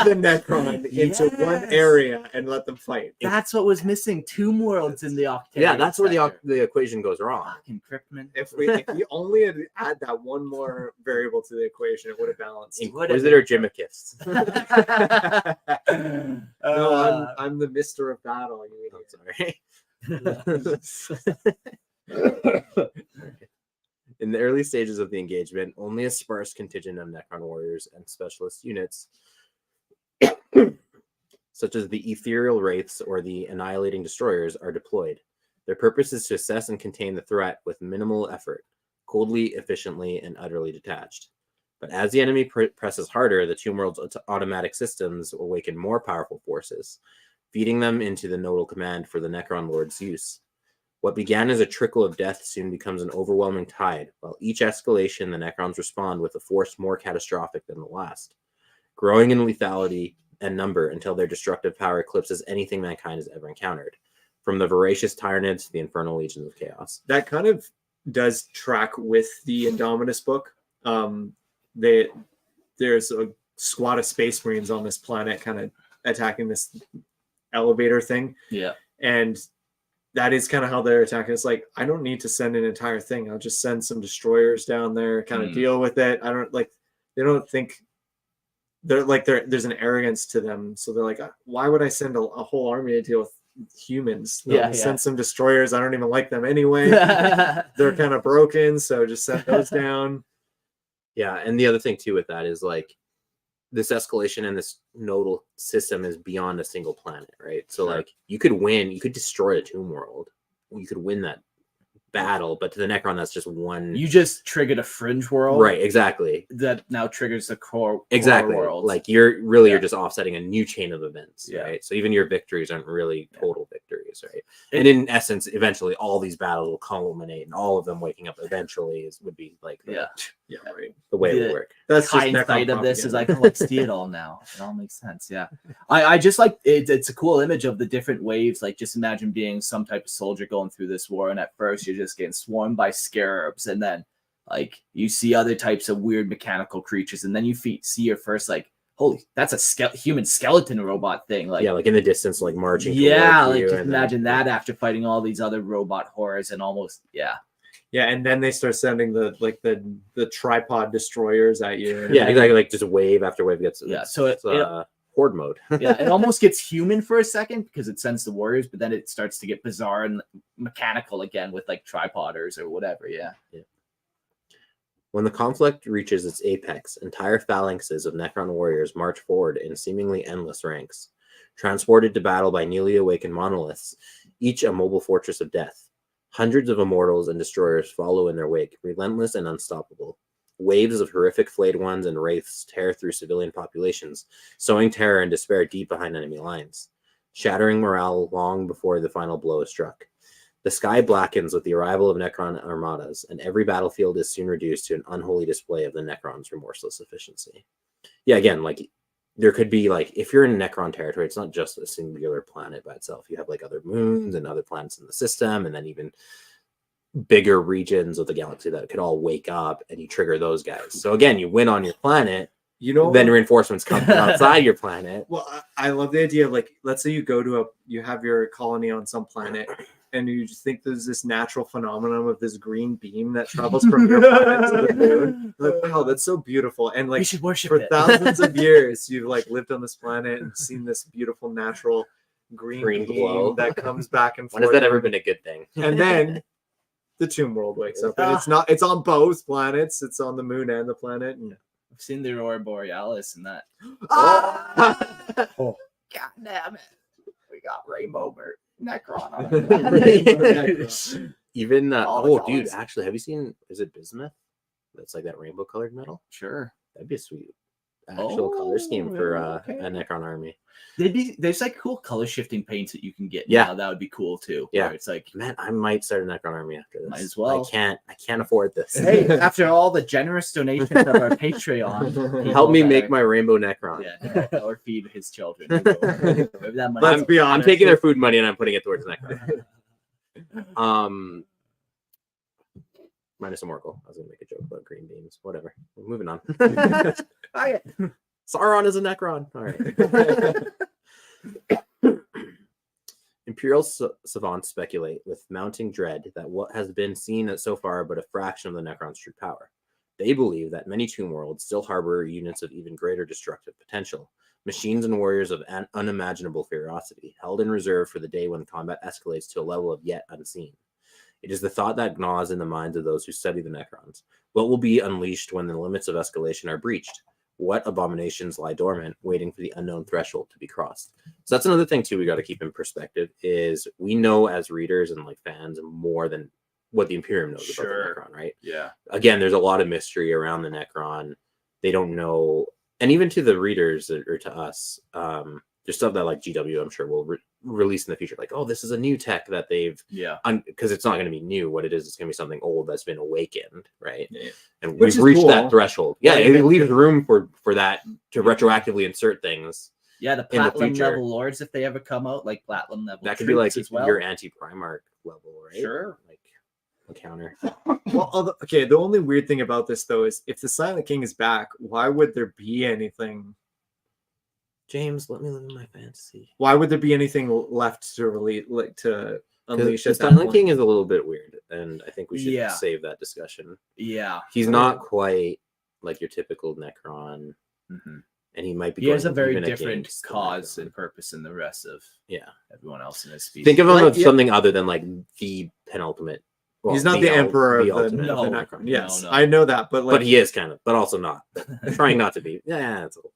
the Necron into one area and let them fight. That's what was missing. Tomb worlds in the Octarian. Yeah, that's where sector. the equation goes wrong. Fucking Cryptman. If we only had add that one more variable to the equation, it would have balanced. Inquisitor Jimicus. No, I'm the Mister of Battle. You I'm sorry. In the early stages of the engagement, only a sparse contingent of Necron warriors and specialist units, such as the ethereal wraiths or the annihilating destroyers, are deployed. Their purpose is to assess and contain the threat with minimal effort, coldly, efficiently, and utterly detached. But as the enemy presses harder, the Tomb World's automatic systems awaken more powerful forces, feeding them into the nodal command for the Necron Lord's use. What began as a trickle of death soon becomes an overwhelming tide, while each escalation the Necrons respond with a force more catastrophic than the last, growing in lethality and number until their destructive power eclipses anything mankind has ever encountered, from the voracious Tyranids to the infernal legions of chaos. That kind of does track with the Indominus book. There's a squad of Space Marines on this planet kind of attacking this elevator thing. Yeah. And that is kind of how they're attacking. It's like, I don't need to send an entire thing. I'll just send some destroyers down there, kind of deal with it. I don't like, they don't think there's an arrogance to them. So they're like, why would I send a whole army to deal with humans? Send some destroyers. I don't even like them anyway. They're kind of broken. So just send those down. Yeah. And the other thing too with that is like, this escalation and this nodal system is beyond a single planet, right? So like you could win, you could destroy a tomb world, you could win that battle, but to the Necron, that's just one. You just triggered a fringe world, right? Exactly. That now triggers the core world. Like you're just offsetting a new chain of events, right? So even your victories aren't really total victories, right? And in essence, eventually all these battles will culminate, and all of them waking up eventually would be like the way it would work. That's just hindsight of this is like, oh, let's see it all now. It all makes sense. Yeah. I just like it, it's a cool image of the different waves. Like just imagine being some type of soldier going through this war, and at first you're just getting swarmed by scarabs, and then like you see other types of weird mechanical creatures, and then you see your first like, holy, that's a human skeleton robot thing. Like like in the distance, like marching. Like just imagine that after fighting all these other robot horrors and almost and then they start sending the tripod destroyers at you. Exactly. Like just wave after wave gets. So it's horde mode. It almost gets human for a second because it sends the warriors, but then it starts to get bizarre and mechanical again with like tripoders or whatever. Yeah. When the conflict reaches its apex, entire phalanxes of Necron warriors march forward in seemingly endless ranks, transported to battle by newly awakened monoliths, each a mobile fortress of death. Hundreds of immortals and destroyers follow in their wake, relentless and unstoppable. Waves of horrific flayed ones and wraiths tear through civilian populations, sowing terror and despair deep behind enemy lines, shattering morale long before the final blow is struck. The sky blackens with the arrival of Necron armadas, and every battlefield is soon reduced to an unholy display of the Necron's remorseless efficiency. Again, like there could be like, if you're in Necron territory, it's not just a singular planet by itself. You have like other moons and other planets in the system, and then even bigger regions of the galaxy that could all wake up, and you trigger those guys. So again, you win on your planet, then reinforcements come from outside your planet. Well, I love the idea of like, let's say you have your colony on some planet, and you just think there's this natural phenomenon of this green beam that travels from your planet to the moon. Like, wow, that's so beautiful. And like, we should worship for it. thousands of years, you've like lived on this planet and seen this beautiful natural green glow beam that comes back and forth. When has that ever been a good thing? And then the Tomb World wakes up, and it's on both planets. It's on the moon and the planet. And I've seen the Aurora Borealis and that. oh, God damn it. We got Rainbow Necron on it. Even All the dude, colors. actually, have you seen? Is it bismuth? That's like that rainbow colored metal. Sure. That'd be a sweet actual color scheme for okay. a Necron army. There's like cool color shifting paints that you can get. Yeah. Now. That would be cool too. Yeah. where it's like, Man, I might start a Necron army after this. Might as well. I can't afford this. hey, after all the generous donations of our Patreon, Help me people make that my rainbow Necron. yeah, or feed his children. Maybe that money- Let's be I'm honest. taking their food money and I'm putting it towards Necron. Minus a Oracle. I was gonna make a joke about green beans. Whatever. We're moving on. Sauron is a Necron. All right. Imperial savants speculate with mounting dread that what has been seen so far but a fraction of the Necron's true power. They believe that many tomb worlds still harbor units of even greater destructive potential, machines and warriors of unimaginable ferocity, held in reserve for the day when combat escalates to a level of yet unseen. It is the thought that gnaws in the minds of those who study the Necrons. What will be unleashed when the limits of escalation are breached? What abominations lie dormant, waiting for the unknown threshold to be crossed? So that's another thing too we got to keep in perspective is we know as readers and like fans more than what the Imperium knows about the Necron, right? Yeah. Again, there's a lot of mystery around the Necron. They don't know, and even to the readers or to us, there's stuff that like GW I'm sure will release in the future, like, oh, this is a new tech that they've, because it's not going to be new. What it is, it's going to be something old that's been awakened, right? Yeah. And Which we've is reached cool. that threshold. Yeah, it leaves room for that to retroactively insert things. Yeah, the in the platinum future. level lords, if they ever come out, like platinum level, That could be like troops as well. your anti-Primarch level, right? Sure. Like a counter. well, okay. The only weird thing about this though is if the Silent King is back, why would there be anything? James, let me live in my fantasy. Why would there be anything left to release, like to unleash? The At that Silent point? King is a little bit weird, and I think we should Yeah. save that discussion. Yeah. He's not quite like your typical Necron, Mhm. and he might be. He has a going very even different against the cause Necron. and purpose than the rest of everyone else in his species. Think of him Like, as something other than like the penultimate. Well, He's not the emperor of the ultimate No. Necron. Yes, no. I know that, but like, but he is kind of, but also not. Trying not to be. Yeah, it's a whole thing.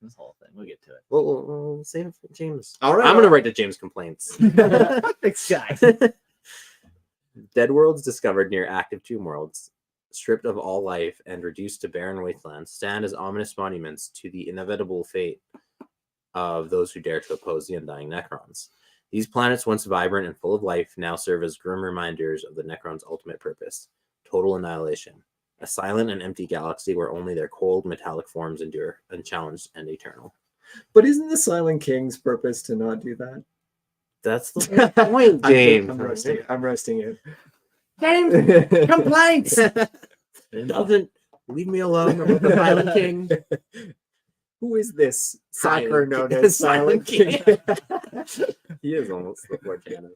This whole thing. We'll get to it. We'll save it for James. all right, I'm gonna write to James complaints. This guy. Dead worlds discovered near active tomb worlds, stripped of all life and reduced to barren wastelands, stand as ominous monuments to the inevitable fate of those who dare to oppose the undying Necrons. These planets, once vibrant and full of life, now serve as grim reminders of the Necrons' ultimate purpose: total annihilation. A silent and empty galaxy where only their cold, metallic forms endure, unchallenged and eternal. But isn't the Silent King's purpose to not do that? That's the point, James. I'm roasting you. James, complaints. Doesn't leave me alone about the Silent King. Who is this Silent hacker known as Silent King? He is almost the 4chan.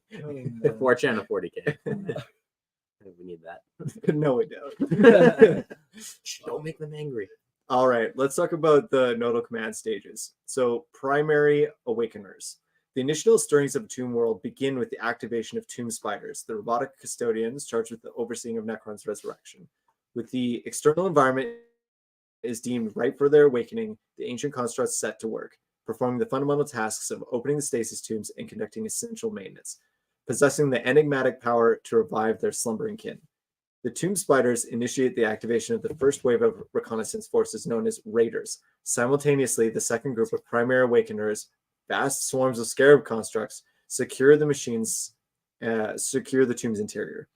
The 4chan of 40k. We need that. No, we don't. Don't make them angry. All right, let's talk about the nodal command stages. So, primary awakeners. The initial stirrings of Tomb World begin with the activation of Tomb Spiders, the robotic custodians charged with the overseeing of Necron's resurrection. With the external environment is deemed ripe for their awakening, the ancient constructs set to work, performing the fundamental tasks of opening the stasis tombs and conducting essential maintenance, possessing the enigmatic power to revive their slumbering kin. The Tomb Spiders initiate the activation of the first wave of reconnaissance forces known as Raiders. Simultaneously, the second group of primary awakeners, vast swarms of scarab constructs, secure the tomb's interior.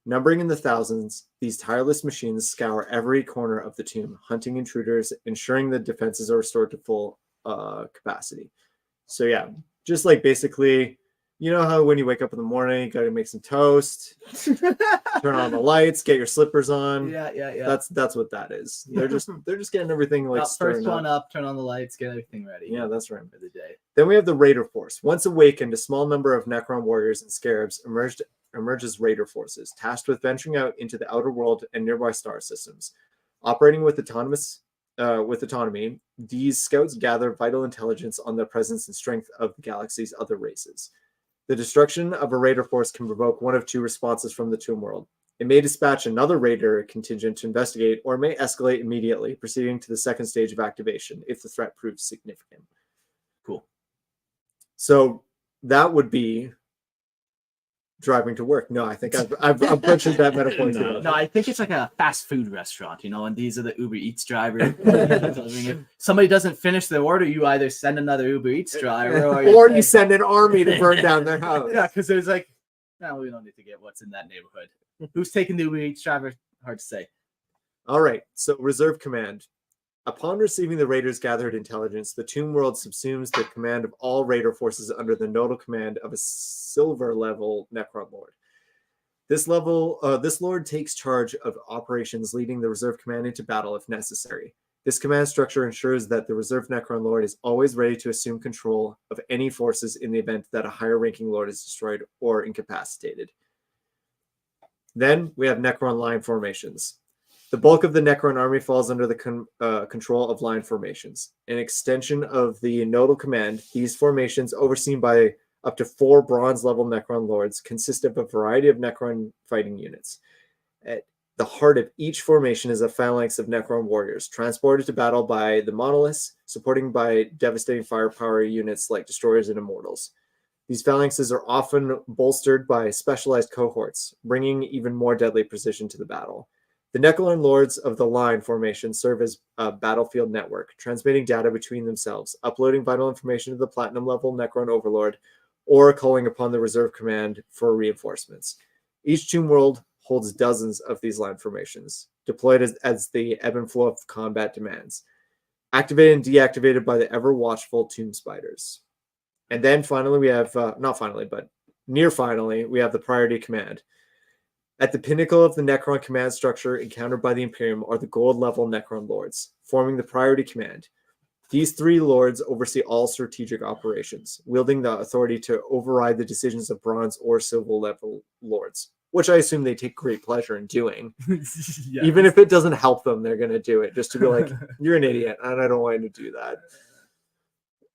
Numbering in the thousands, these tireless machines scour every corner of the tomb, hunting intruders, ensuring the defenses are restored to full capacity. So yeah, just like basically, you know how when you wake up in the morning, you got to make some toast, turn on the lights, get your slippers on. Yeah. That's what that is. They're just getting everything like First one up. up, turn on the lights, get everything ready. Yeah, that's right. For the day. Then we have the Raider Force. Once awakened, a small number of Necron warriors and scarabs emerge as Raider forces, tasked with venturing out into the outer world and nearby star systems. Operating with autonomous with autonomy, these scouts gather vital intelligence on the presence and strength of the galaxy's other races. The destruction of a raider force can provoke one of two responses from the Tomb World. It may dispatch another raider contingent to investigate, or may escalate immediately, proceeding to the second stage of activation if the threat proves significant. Cool. So that would be driving to work. No, I think I've butchered that metaphor too. No, I think it's like a fast food restaurant, and these are the Uber Eats drivers. If somebody doesn't finish their order, you either send another Uber Eats driver, or you send an army to burn down their house. Yeah, because there's like, no, we don't need to get what's in that neighborhood. Who's taking the Uber Eats driver? Hard to say. All right, so Reserve Command. Upon receiving the Raiders' gathered intelligence, the Tomb World subsumes the command of all Raider forces under the nodal command of a silver-level Necron Lord. This Lord takes charge of operations, leading the Reserve Command into battle if necessary. This command structure ensures that the Reserve Necron Lord is always ready to assume control of any forces in the event that a higher-ranking Lord is destroyed or incapacitated. Then we have Necron line formations. The bulk of the Necron army falls under the control of line formations. An extension of the nodal command, these formations, overseen by up to 4 bronze-level Necron lords, consist of a variety of Necron fighting units. At the heart of each formation is a phalanx of Necron warriors, transported to battle by the monoliths, supporting by devastating firepower units like destroyers and immortals. These phalanxes are often bolstered by specialized cohorts, bringing even more deadly precision to the battle. The Necron Lords of the line formation serve as a battlefield network, transmitting data between themselves, uploading vital information to the platinum-level Necron Overlord, or calling upon the Reserve Command for reinforcements. Each Tomb World holds dozens of these line formations, deployed as the ebb and flow of combat demands, activated and deactivated by the ever-watchful Tomb Spiders. And then finally, we have, not finally, but near finally, we have the Priority Command. At the pinnacle of the Necron command structure encountered by the Imperium are the gold-level Necron Lords, forming the Priority Command. These 3 lords oversee all strategic operations, wielding the authority to override the decisions of bronze or silver-level lords, which I assume they take great pleasure in doing. Yes. Even if it doesn't help them, they're going to do it, just to be like, you're an idiot, and I don't want you to do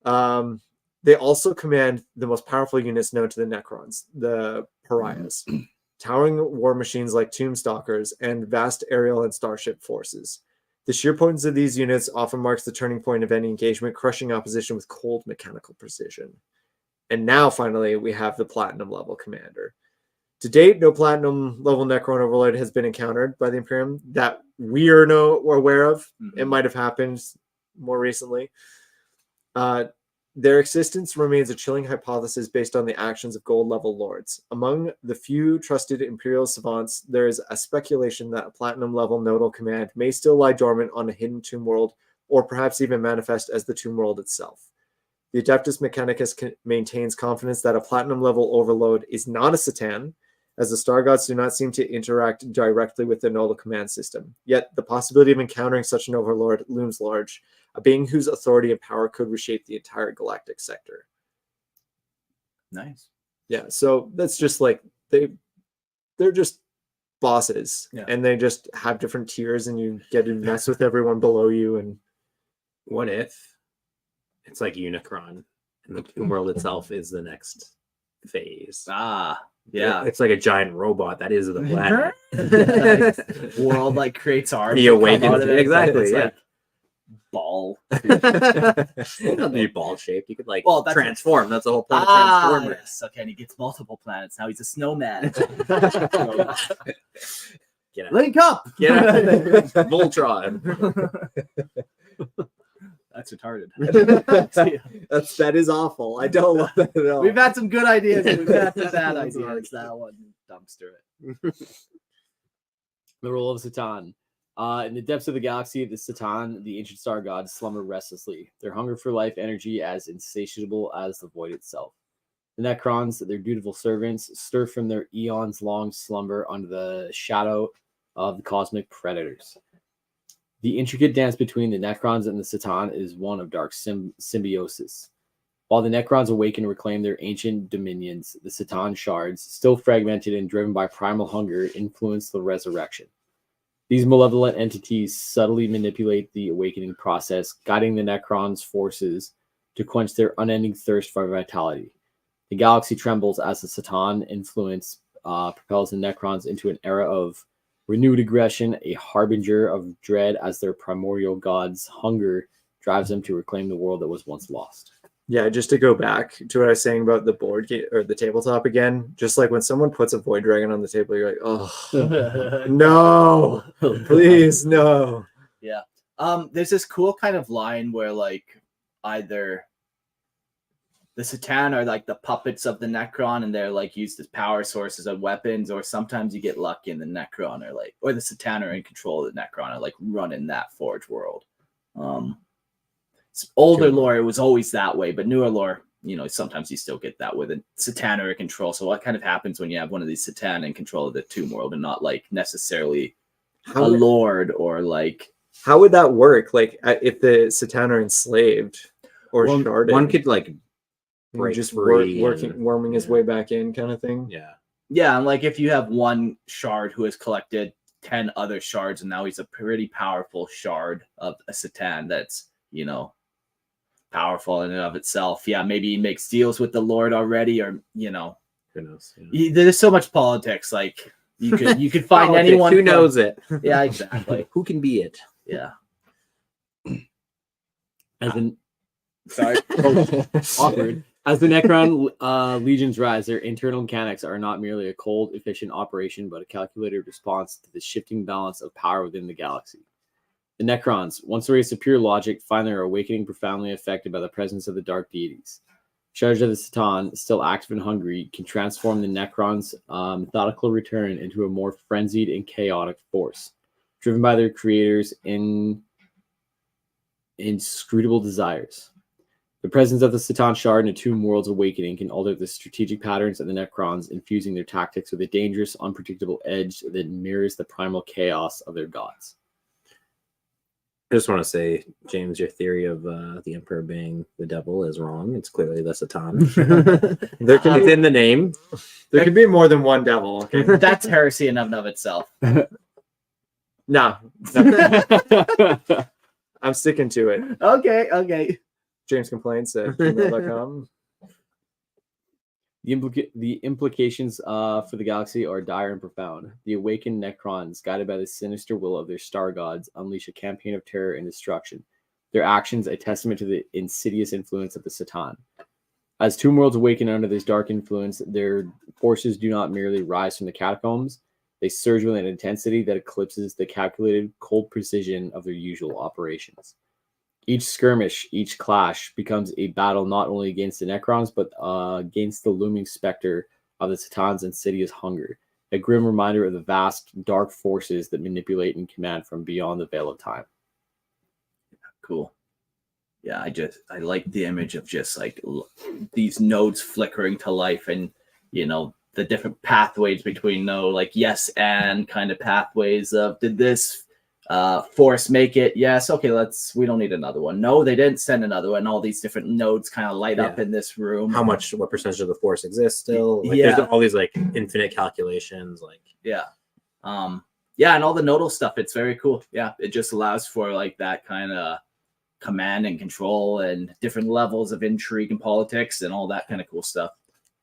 that. They also command the most powerful units known to the Necrons, the Pariahs. Towering war machines like Tomb Stalkers, and vast aerial and starship forces. The sheer potency of these units often marks the turning point of any engagement, crushing opposition with cold mechanical precision. And now, finally, we have the Platinum-level Commander. To date, no Platinum-level Necron Overlord has been encountered by the Imperium that we are aware of. Mm-hmm. It might have happened more recently. Their existence remains a chilling hypothesis based on the actions of gold-level lords. Among the few trusted Imperial savants, there is a speculation that a platinum-level nodal command may still lie dormant on a hidden Tomb World, or perhaps even manifest as the Tomb World itself. The Adeptus Mechanicus maintains confidence that a platinum-level overload is not a Satan, as the Star Gods do not seem to interact directly with the nodal command system. Yet the possibility of encountering such an overlord looms large, a being whose authority and power could reshape the entire galactic sector. Nice. Yeah, so that's just like they're just bosses, and they just have different tiers, and you get to mess with everyone below you. And what if it's like Unicron, and the Tomb World itself is the next phase? Yeah, it's like a giant robot that is the planet. World like creates arms. The Awakens, exactly. Yeah. Like ball. You don't need ball shaped. You could transform. That's the whole point of Transformers. Yes. Okay, and he gets multiple planets. Now he's a snowman. Link up. Voltron. That's retarded. That is awful. I don't love that at all. We've had some good ideas, and we've had some bad ideas. That one, dumpster it. The role of Satan. In the depths of the galaxy, the Satan, the ancient star gods, slumber restlessly. Their hunger for life energy as insatiable as the void itself. The Necrons, their dutiful servants, stir from their eons-long slumber under the shadow of the cosmic predators. The intricate dance between the Necrons and the Satan is one of dark symbiosis. While the Necrons awaken and reclaim their ancient dominions, the Satan shards, still fragmented and driven by primal hunger, influence the resurrection. These malevolent entities subtly manipulate the awakening process, guiding the Necron's forces to quench their unending thirst for vitality. The galaxy trembles as the Satan influence propels the Necrons into an era of renewed aggression, a harbinger of dread as their primordial god's hunger drives them to reclaim the world that was once lost. Yeah, just to go back to what I was saying about the board game or the tabletop again, just like when someone puts a void dragon on the table, you're like, oh no, please no. Yeah. There's this cool kind of line where like either the Satan are like the puppets of the Necron and they're like used as power sources of weapons, or sometimes you get lucky and the Necron are like, or the Satan are in control of the Necron are like running that Forge world. Older lore, it was always that way, but newer lore, you know, sometimes you still get that with a Satan or in control. So what kind of happens when you have one of these Satan in control of the Tomb World and not like necessarily a lord or like? How would that work? Like if the Satan are enslaved or sharded, one could like break just free worming his way back in, kind of thing. Yeah. Yeah, and like if you have one shard who has collected 10 other shards and now he's a pretty powerful shard of a Satan that's, you know, powerful in and of itself. Yeah, maybe he makes deals with the Lord already, or you know, Who knows? there's so much politics. Like you could find Politics, anyone who knows it. Yeah, exactly. Who can be it? Yeah. As in, Sorry. awkward. As the Necron legions rise, their internal mechanics are not merely a cold, efficient operation, but a calculated response to the shifting balance of power within the galaxy. The Necrons, once raised to pure logic, find their awakening profoundly affected by the presence of the dark deities. Charged of the Satan, still active and hungry, can transform the Necrons' methodical return into a more frenzied and chaotic force, driven by their creators' inscrutable desires. The presence of the Satan Shard in a Tomb World's awakening can alter the strategic patterns of the Necrons, infusing their tactics with a dangerous, unpredictable edge that mirrors the primal chaos of their gods. I just want to say, James, your theory of the Emperor being the devil is wrong. It's clearly the Satan. It's in the name. There can be more than one devil. Okay? That's heresy in and of itself. No. I'm sticking to it. Okay. James complaints at gmail.com. The implications for the galaxy are dire and profound. The awakened Necrons, guided by the sinister will of their star gods, unleash a campaign of terror and destruction. Their actions a testament to the insidious influence of the Satan. As Tomb Worlds awaken under this dark influence, their forces do not merely rise from the catacombs, they surge with an intensity that eclipses the calculated, cold precision of their usual operations. Each skirmish, each clash becomes a battle not only against the Necrons, but against the looming specter of the Satan's insidious hunger, a grim reminder of the vast, dark forces that manipulate and command from beyond the veil of time. Cool. Yeah, I like the image of just like these nodes flickering to life, and you know the different pathways between like yes and kind of pathways of did this force make it? Yes. Okay, we don't need another one. No, they didn't send another one. All these different nodes kind of light up in this room. What percentage of the force exists still? Like, yeah. There's all these like infinite calculations. Like yeah. Yeah, and all the nodal stuff, it's very cool. Yeah, it just allows for like that kind of command and control and different levels of intrigue and politics and all that kind of cool stuff.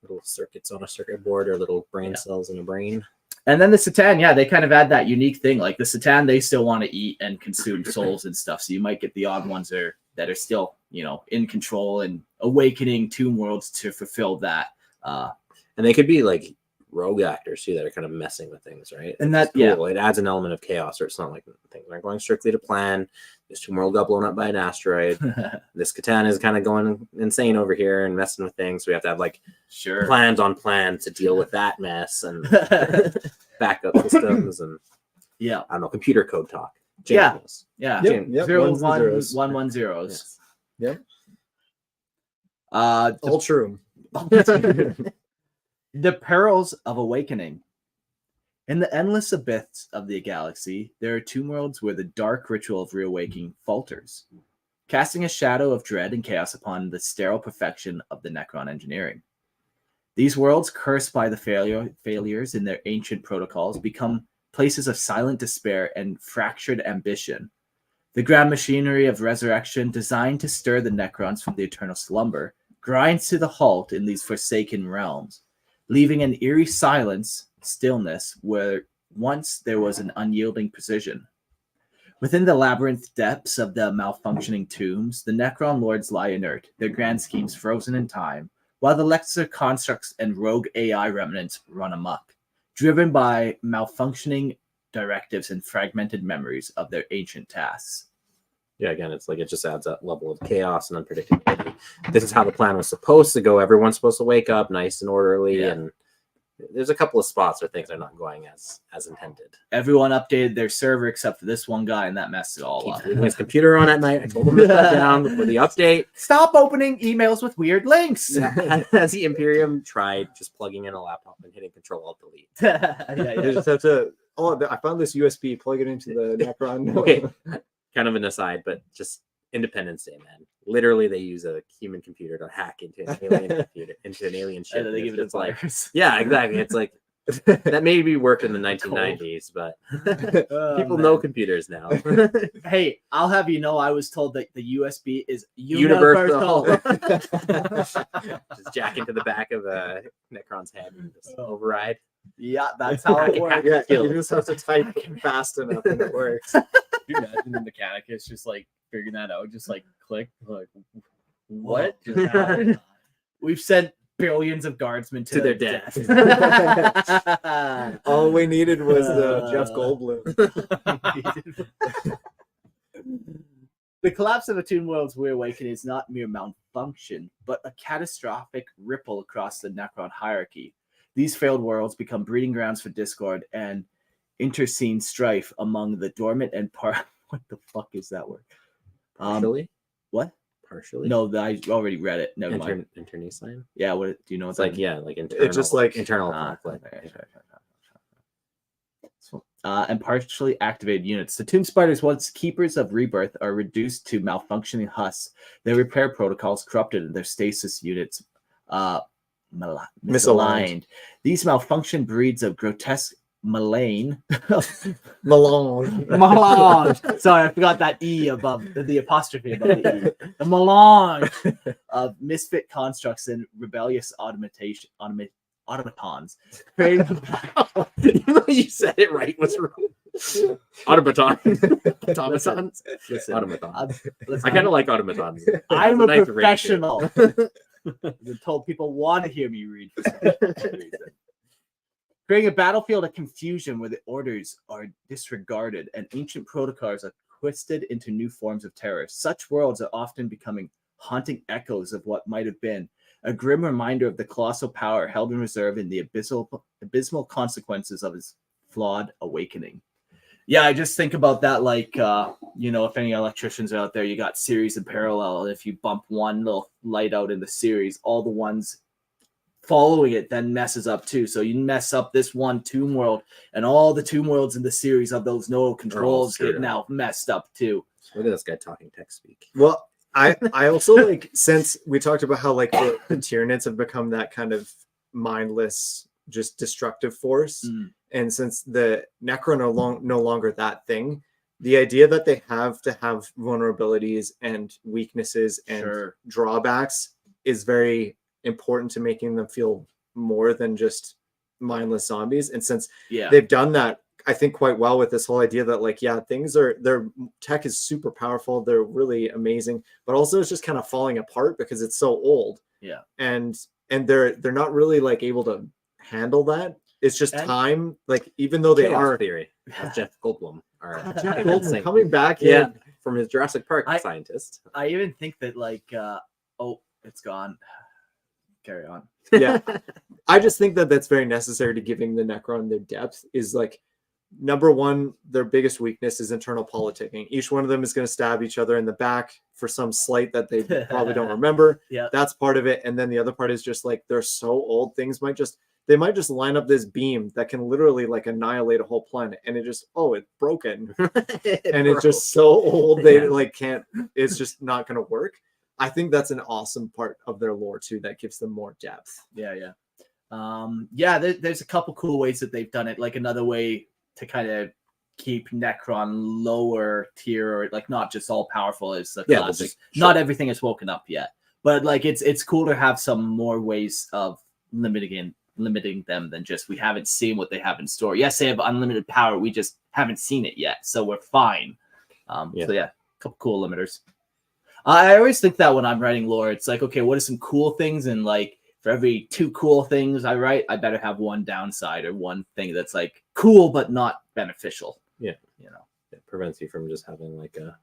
Little circuits on a circuit board or little brain cells in a brain. And then the Satan, yeah, they kind of add that unique thing. Like the Satan, they still want to eat and consume souls and stuff. So you might get the odd ones that are still, you know, in control and awakening Tomb Worlds to fulfill that. And they could be like rogue actors too that are kind of messing with things, right? And that, cool. yeah, it adds an element of chaos, or it's not like things aren't going strictly to plan. This Tomb World got blown up by an asteroid. This Catan is kind of going insane over here and messing with things. So we have to have like plans on plans to deal with that mess and backup systems and I don't know, computer code talk. James. Yep. 1 zeros. Yep. All true. The perils of awakening. In the endless abyss of the galaxy, there are Tomb Worlds where the dark ritual of reawakening falters, casting a shadow of dread and chaos upon the sterile perfection of the Necron engineering. These worlds, cursed by the failures in their ancient protocols, become places of silent despair and fractured ambition. The grand machinery of resurrection, designed to stir the Necrons from the eternal slumber, grinds to the halt in these forsaken realms, leaving an eerie stillness where once there was an unyielding precision. Within the labyrinth depths of the malfunctioning tombs, the Necron lords lie inert, their grand schemes frozen in time, while the lesser constructs and rogue AI remnants run amok, driven by malfunctioning directives and fragmented memories of their ancient tasks. Yeah, again, it's like it just adds that level of chaos and unpredictability. This is how the plan was supposed to go. Everyone's supposed to wake up nice and orderly, and there's a couple of spots where things are not going as intended. Everyone updated their server except for this one guy, and that messed it all up. Leaving his computer on at night. I told him to shut down before the update. Stop opening emails with weird links. As the Imperium tried just plugging in a laptop and hitting Control-Alt-Delete. You just have to. Oh, I found this USB. Plug it into the Necron. Okay, kind of an aside, but just Independence Day, man. Literally, they use a human computer to hack into an alien computer, into an alien ship. And then they give it a like, virus. yeah, exactly. It's like that maybe worked in the 1990s, but people know computers now. Hey, I'll have you know, I was told that the USB is Universal. universal. Just jack into the back of a Necron's head and just override. Yeah, that's how it works. Yeah, you just have to type fast enough and it works. Can you imagine the Mechanicus just like figuring that out, just like click, like what just happened? We've sent billions of guardsmen To their death. All we needed was the Jeff Goldblum. The collapse of the Tomb World's Reawakening is not mere malfunction, but a catastrophic ripple across the Necron hierarchy. These failed worlds become breeding grounds for discord and interscene strife among the dormant and what the fuck is that word? Partially? What? Partially? No, I already read it. Never mind. Internecine? Yeah, what do you know? It's like, yeah, like internal. It's just like internal conflict. And partially activated units. The Tomb Spiders, once keepers of rebirth, are reduced to malfunctioning husks. Their repair protocols corrupted and their stasis units misaligned. These malfunction breeds of grotesque melange. Melange. Sorry, I forgot that E above the apostrophe above the E. The melange of misfit constructs and rebellious automatons. Even though you said it right, what's wrong? Automaton. Automatons. Listen, Automatons. listen, I kind of like automatons. I'm It's a nice ring to it. professional. I've told people want to hear me read for some reason. Creating a battlefield of confusion where the orders are disregarded and ancient protocols are twisted into new forms of terror. Such worlds are often becoming haunting echoes of what might have been, a grim reminder of the colossal power held in reserve in the abysmal consequences of his flawed awakening. Yeah, I just think about that like, if any electricians are out there, you got series and parallel. And if you bump one little light out in the series, all the ones following it then messes up too. So you mess up this one Tomb World, and all the Tomb Worlds in the series of those node controls get now messed up too. Look at this guy talking tech speak. Well, I also like, since we talked about how like the Tyranids have become that kind of mindless, just destructive force, and since the Necron are no longer that thing, the idea that they have to have vulnerabilities and weaknesses and drawbacks is very important to making them feel more than just mindless zombies. And since they've done that, I think quite well with this whole idea that like, yeah, their tech is super powerful. They're really amazing, but also it's just kind of falling apart because it's so old. Yeah. And they're not really like able to handle that. It's just time. Like, even though they are theory, Jeff Goldblum, Jeff Goldblum coming back, from his Jurassic Park scientist. I even think that like, it's gone. Carry on. Yeah, I just think that that's very necessary to giving the Necron their depth. Is like, number one, their biggest weakness is internal politicking. Each one of them is going to stab each other in the back for some slight that they probably don't remember. Yeah, that's part of it. And then the other part is just like, they're so old. Things they might just line up this beam that can literally like annihilate a whole planet, and it just it's broken. And it's just so old they like can't. It's just not going to work. I think that's an awesome part of their lore too that gives them more depth. There's a couple cool ways that they've done it. Like, another way to kind of keep Necron lower tier, or like not just all powerful as the Yeah, classic. just Not everything is woken up yet, but like it's cool to have some more ways of limiting them than just we haven't seen what they have in store. Yes, they have unlimited power. We just haven't seen it yet, so we're fine. So yeah, a couple cool limiters. I always think that when I'm writing lore, it's like, okay, what are some cool things? And like for every 2 cool things I write, I better have one downside or one thing that's like cool but not beneficial. Yeah, you know, it prevents you from just having like a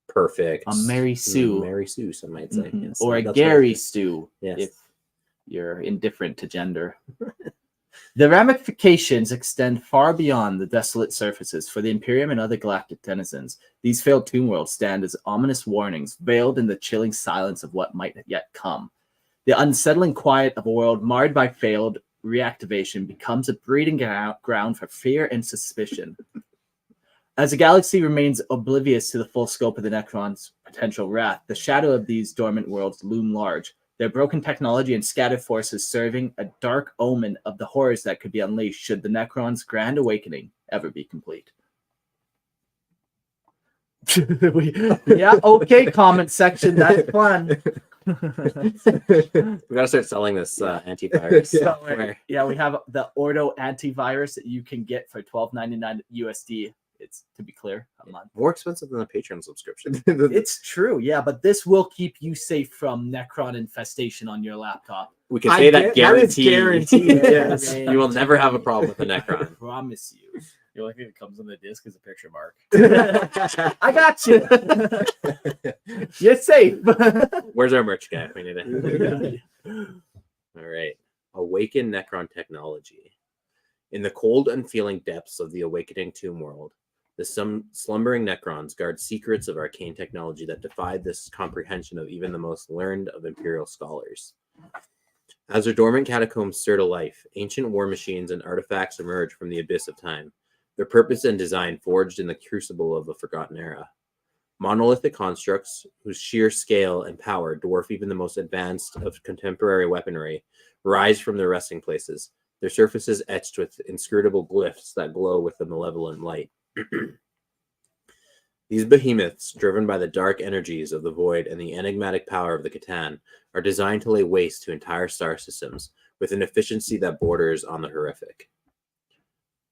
perfect Mary Sue, some might say, yes, or a that's Gary right. Stew, Yes. if you're indifferent to gender. The ramifications extend far beyond the desolate surfaces. For the Imperium and other galactic denizens, these failed tomb worlds stand as ominous warnings, veiled in the chilling silence of what might yet come. The unsettling quiet of a world marred by failed reactivation becomes a breeding ground for fear and suspicion. As the galaxy remains oblivious to the full scope of the Necron's potential wrath, the shadow of these dormant worlds loom large, their broken technology and scattered forces serving a dark omen of the horrors that could be unleashed should the Necron's grand awakening ever be complete. Yeah, okay, comment section, that's fun. We gotta start selling this antivirus software. Yeah, we have the Ordo antivirus that you can get for $12.99 USD. It's, to be clear, a month. More expensive than a Patreon subscription. It's true, yeah, but this will keep you safe from Necron infestation on your laptop. We can say that guaranteed. Guaranteed, yes. You will never have a problem with a Necron. I promise you. The only thing that comes on the disc is a picture mark. I got you. You're safe. Where's our merch guy? We need it. All right. Awaken Necron technology. In the cold, unfeeling depths of the awakening tomb world, the slumbering Necrons guard secrets of arcane technology that defied this comprehension of even the most learned of Imperial scholars. As their dormant catacombs stir to life, ancient war machines and artifacts emerge from the abyss of time, their purpose and design forged in the crucible of a forgotten era. Monolithic constructs whose sheer scale and power dwarf even the most advanced of contemporary weaponry rise from their resting places, their surfaces etched with inscrutable glyphs that glow with a malevolent light. These behemoths, driven by the dark energies of the void and the enigmatic power of the Catan, are designed to lay waste to entire star systems with an efficiency that borders on the horrific.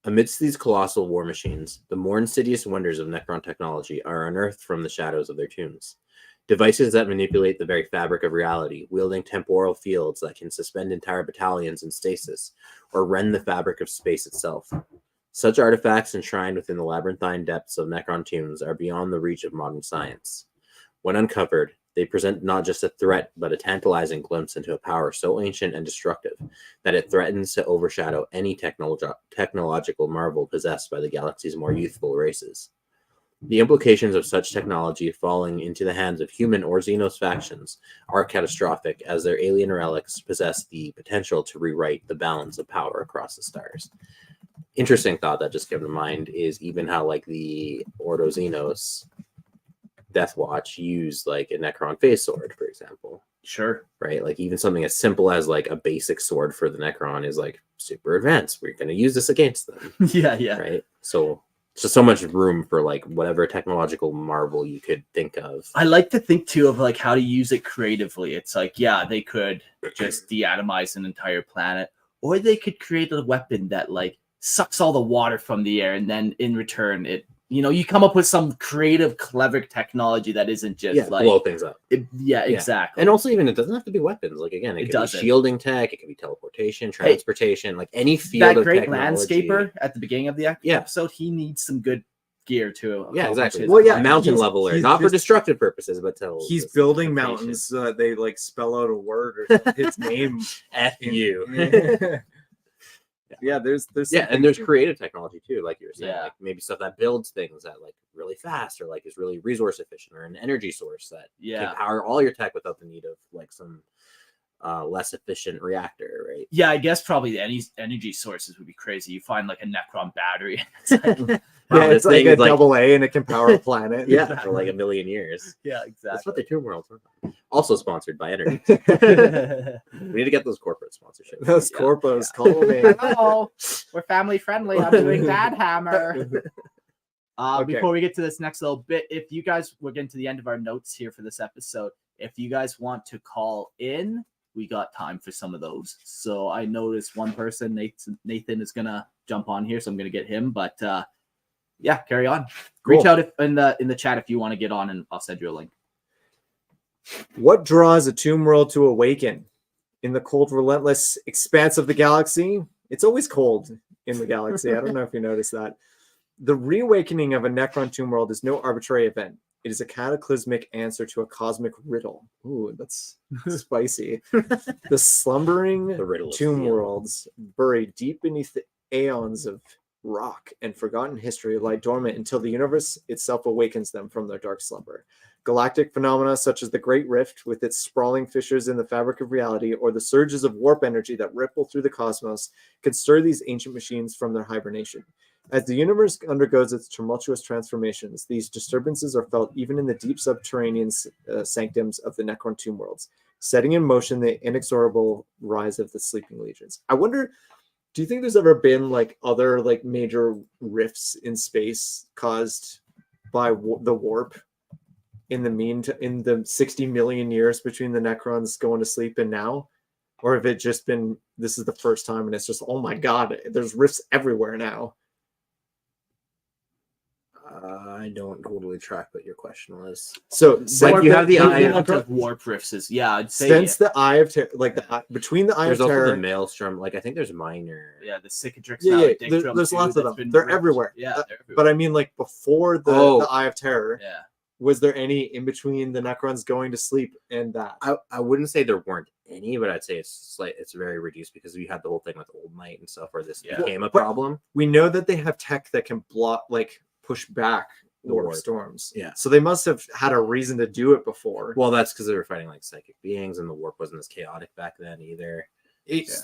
Amidst these colossal war machines, the more insidious wonders of Necron technology are unearthed from the shadows of their tombs. Devices that manipulate the very fabric of reality, wielding temporal fields that can suspend entire battalions in stasis or rend the fabric of space itself. Such artifacts enshrined within the labyrinthine depths of Necron tombs are beyond the reach of modern science. When uncovered, they present not just a threat, but a tantalizing glimpse into a power so ancient and destructive that it threatens to overshadow any technological marvel possessed by the galaxy's more youthful races. The implications of such technology falling into the hands of human or Xenos factions are catastrophic, as their alien relics possess the potential to rewrite the balance of power across the stars. Interesting thought that just came to mind is even how like the Ordo Xenos Death Watch use like a Necron phase sword, for example. Sure. Right? Like even something as simple as like a basic sword for the Necron is like super advanced. We're going to use this against them. Yeah. Right? So just so much room for like whatever technological marvel you could think of. I like to think too of like how to use it creatively. It's like, yeah, they could just deatomize an entire planet, or they could create a weapon that like sucks all the water from the air, and then in return it, you know, you come up with some creative, clever technology that isn't just like blow things up. Exactly. And also, even it doesn't have to be weapons. Like again, it could be shielding tech, it could be teleportation, transportation, like any field that of great technology. landscaper at the beginning of the episode, he needs some good gear too. Yeah, exactly. Well, yeah, mountain leveler, not for destructive purposes, but he's building mountains so that they like spell out a word or his name. F you. Yeah, there's and there's creative technology too, like you were saying, Yeah. like maybe stuff that builds things that like really fast or like is really resource efficient, or an energy source that can power all your tech without the need of like some less efficient reactor, right? Yeah, I guess probably the energy sources would be crazy. You find like a Necron battery. It's like, Wow, Yeah, this it's like thing a is like double A and it can power a planet. yeah, for like a million years. yeah, That's what exactly. the Tomb Worlds were. Also sponsored by Energy. We need to get those corporate sponsorships. Those Yeah, corpos call me. Hello, we're family friendly. I'm doing Dad Hammer. Okay. Before we get to this next little bit, if you guys, we're getting to the end of our notes here for this episode. If you guys want to call in, we got time for some of those. So I noticed one person, Nathan is gonna jump on here, so I'm gonna get him. But yeah, carry on. Reach Cool. out in the chat if you want to get on, and I'll send you a link. What draws a tomb world to awaken? In the cold, relentless expanse of the galaxy, it's always cold in the galaxy. I don't know if you noticed that. The reawakening of a Necron tomb world is no arbitrary event. It is a cataclysmic answer to a cosmic riddle. Ooh, that's spicy. The slumbering The riddle of tomb steel. worlds buried deep beneath the aeons of rock and forgotten history lie dormant until the universe itself awakens them from their dark slumber. Galactic phenomena such as the Great Rift with its sprawling fissures in the fabric of reality, or the surges of warp energy that ripple through the cosmos, can stir these ancient machines from their hibernation. As the universe undergoes its tumultuous transformations, these disturbances are felt even in the deep subterranean sanctums of the Necron tomb worlds, setting in motion the inexorable rise of the sleeping legions. I wonder, do you think there's ever been like other like major rifts in space caused by the warp in the 60 million years between the Necrons going to sleep and now? Or have it just been, this is the first time and it's just, oh my God, there's rifts everywhere now. I don't totally track what your question was. So Like, you have the Eye amount of of warp rifts is, yeah, I'd say since the Eye of Terror, like between the Eye There's of also Terror, the Maelstrom. Like I think there's minor. yeah, the Cicatrix. Yeah, Valley yeah, Dictrum there's too, lots of that's them. been They're ripped. everywhere. Yeah, they're everywhere. but I mean, like before the Eye of Terror, yeah. was there any in between the Necrons going to sleep and that? I wouldn't say there weren't any, but I'd say it's very reduced because we had the whole thing with Old Night and stuff where this Yeah. became a But- problem. We know that they have tech that can block, like push back The warp warp. storms. Yeah. So they must have had a reason to do it before. Well, that's because they were fighting like psychic beings, and the warp wasn't as chaotic back then either.